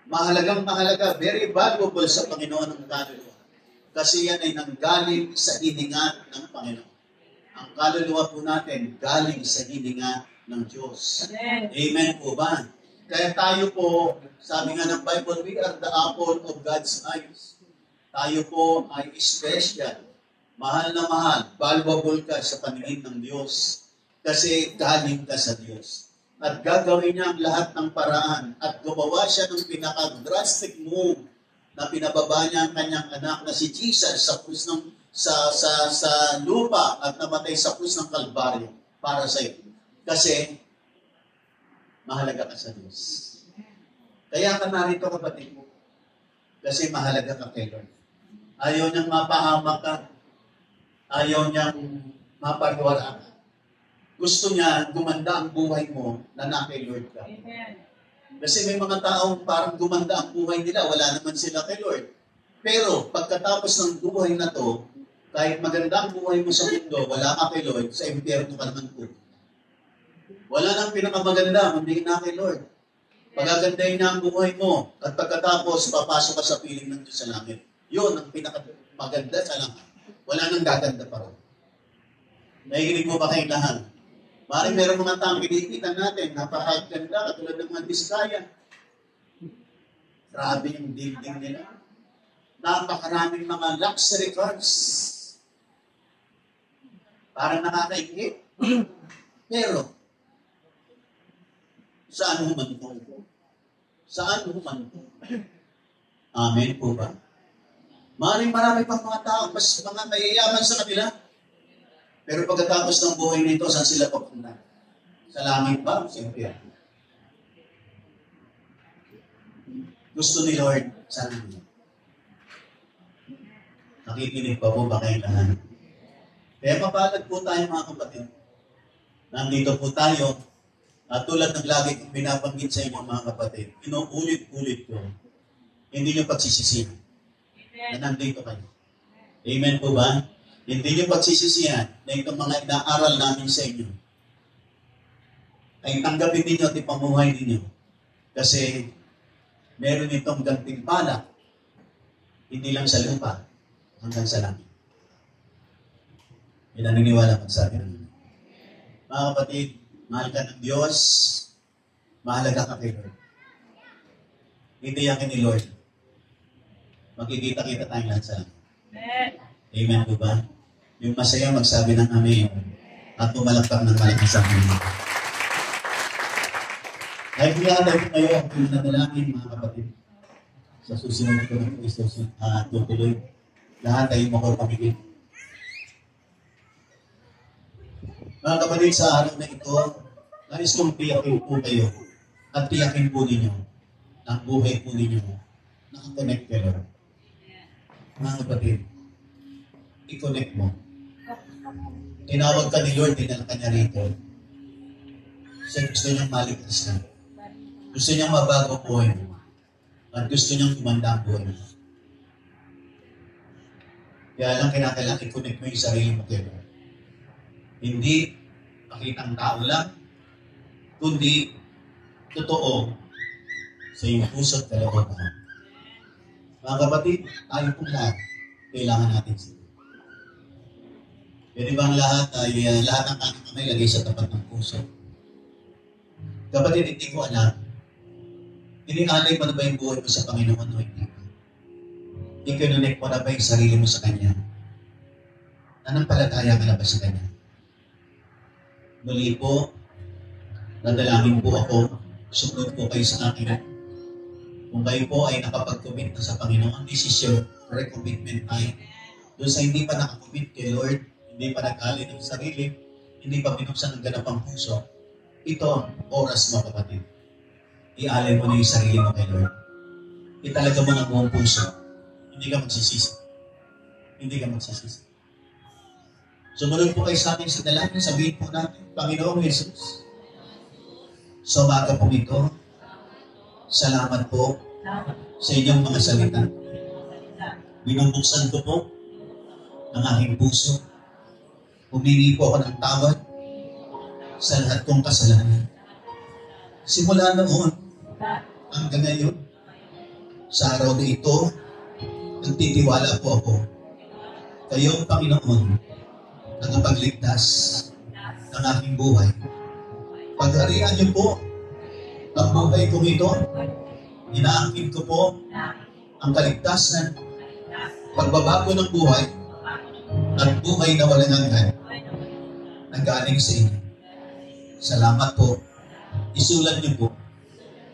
mahalaga, very valuable sa Panginoon ang kaluluwa. Kasi yan ay nanggaling sa hininga ng Panginoon. Ang kaluluwa po natin, galing sa hininga ng Diyos. Amen po ba? Kaya tayo po, sabi nga ng Bible, we are the apple of God's eyes. Tayo po ay special. Mahal na mahal, valuable ka sa paningin ng Diyos. Kasi galing ka sa Diyos. At gagawin niya ang lahat ng paraan at gumawa siya ng pinaka-drastic move na pinababa niya ang kanyang anak na si Jesus sa krus ng sa lupa at namatay sa krus ng Kalbaryo para sa iyo. Kasi mahalaga ka sa Diyos. Kaya ka narito, kapatid mo. Kasi mahalaga ka kay Lord. Ayaw niyang mapahamak ka. Ayaw niyang mapariwara ka. Gusto niya gumanda ang buhay mo na kay Lord ka. Amen. Kasi may mga taong parang gumanda ang buhay nila, wala naman sila kay Lord. Pero pagkatapos ng buhay na to, kahit maganda ang buhay mo sa mundo, wala ka kay Lord, sa impyerno ka naman po. Wala nang pinakamaganda, hindi na kay Lord. Pagagandahin niya ang buhay mo, at pagkatapos, papasok ka sa piling ng Diyos sa langit. Yun ang pinakamaganda sa langit. Wala nang gaganda pa rin. Nahihinig mo ba kayong lahat? Maring meron mga taong kinikita natin, napakaganda, katulad ng mga Biskaya. Grabe yung building nila. Napakaraming mga luxury cars. Parang nakakaingit. Pero, saan humantong? Saan humantong? Amen po ba? Maring marami pang mga tao, mas mga mayayaman sa kanila. Pero pagkatapos ng buhay nito, saan sila papunta? Sa langit ba? Siyempre. Gusto ni Lord, sana niya. Nakikinig pa po ba kayo lahat? Kaya mapalad po tayo mga kapatid. Nandito po tayo. At tulad ng lagi kong binabanggit sa inyo mga kapatid, inuulit-ulit ko, hindi nyo pagsisisihan na nandito kayo. Amen po ba? Hindi nyo pagsisisihan na itong mga inaaral namin sa inyo ay tanggapin ninyo at ipamuhay ninyo. Kasi meron itong gantimpala, hindi lang sa lupa, hanggang sa langit. Yan ang naniniwala kong sabi namin. Mga kapatid, mahal ka ng Diyos, mahalaga ka kay Lord. Itiyakin ni Lord. Magkikita-kita tayong lahat sa langit. Amen po ba? Yung masaya magsabi ng amen at pumalakpak ng malaking sa amin. Ay, kaya tayo ngayon ang pinanalangin mga kapatid. Sa susunod ko ng Kristo tutuloy. Lahat ay makapamigil. Mga kapatid, sa araw na ito, nais kong tiyakin po kayo at tiyakin po ninyo ang buhay po ninyo nakakonect kayo. Mga kapatid, i-connect mo. Tinawag ka ni Lord, dinala ka niya rito. Kasi gusto niyang maligtas ka. Gusto niyang mabago ang buhay mo. At gusto niyang kumanda ang buhay mo. Kaya lang kinakailangan i-connect mo yung sarili mo kayo. Hindi pakitang tao lang, kundi totoo sa iyong puso at kalooban. Mga kapatid, tayo pong lahat, kailangan natin sila. Pwede bang lahat ng ating kamay lagay sa tapat ng puso? Kapatid, hindi ko alam. Inialay mo na ba yung buhay mo sa Panginoon o hindi? Ikinonect mo na ba yung sarili mo sa Kanya? Nanampalataya ka na ba sa Kanya? Muli po, nadalangin po ako, sumunod po kayo sa akin. Kung kayo po ay nakapag-commit na sa Panginoon, this is your recommitment time. Doon sa hindi pa nakakommit kay Lord, hindi pa nag-alay ng sarili, hindi pa binuksan ng ganapang puso, ito, oras mo kapatid. I-alay mo na yung sarili mo kay Lord. Italaga mo ng buong puso. Hindi ka magsisisi. Hindi ka magsisisi. Sumunod po kayo sa akin sa dalangin, sabihin po natin, Panginoong Jesus, sa umaga po ito, salamat po sa inyong mga salita. Binubuksan ko po ng aking puso. Humingi po ako ng tawad sa lahat kong kasalanan. Simula noon hanggang ngayon, sa araw na ito, nagtitiwala po ako. Kayong Panginoon, nagpagligtas ng aking buhay. Pagharian niyo po ang buhay kong ito. Inaangkin ko po ang kaligtasan, pagbabago ng buhay, at buhay na walang hanggan na galing sa inyo. Salamat po. Isulat niyo po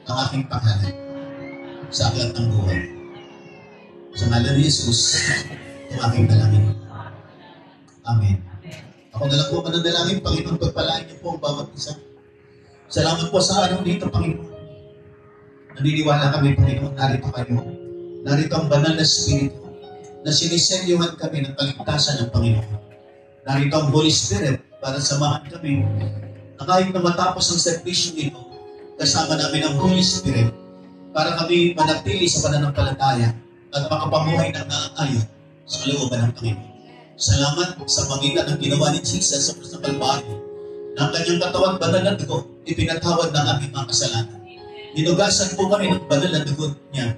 ang aking pangalan sa aklat ng buhay. Sa ngalan ni Jesus, ang aking dalangin. Amen. Ako na lang po mananalangin, Panginoon, pagpalain niyo po ang bawat isa. Salamat po sa araw dito, Panginoon. Naniniwala kami, Panginoon, narito kayo. Narito ang banal na Espiritu na siniselyuhan kami ng kaligtasan ng Panginoon. Narito ang Holy Spirit para samahan kami na kahit na matapos ang servisyo nito, kasama namin ang Holy Spirit para kami manatili sa pananampalataya at makapamuhay ng naaayon sa kalooban ng Panginoon. Salamat sa magitan ng ginawa ni Jesus sa krus ng Kalbaryo na ang kanyang katawan banal na dugo, ipinatawad ng aming mga kasalanan. Ninugasan po kami ng banal na dugo niya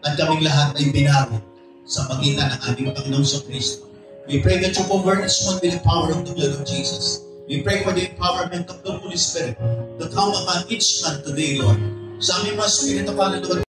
at kaming lahat ay binago sa magitan ng aming Panginoong Kristo. We pray that you convert us one with the power of the blood of Jesus. We pray for the empowerment of the Holy Spirit to come upon each man today, Lord. Sa aming mga Espiritu, Kaluluwa,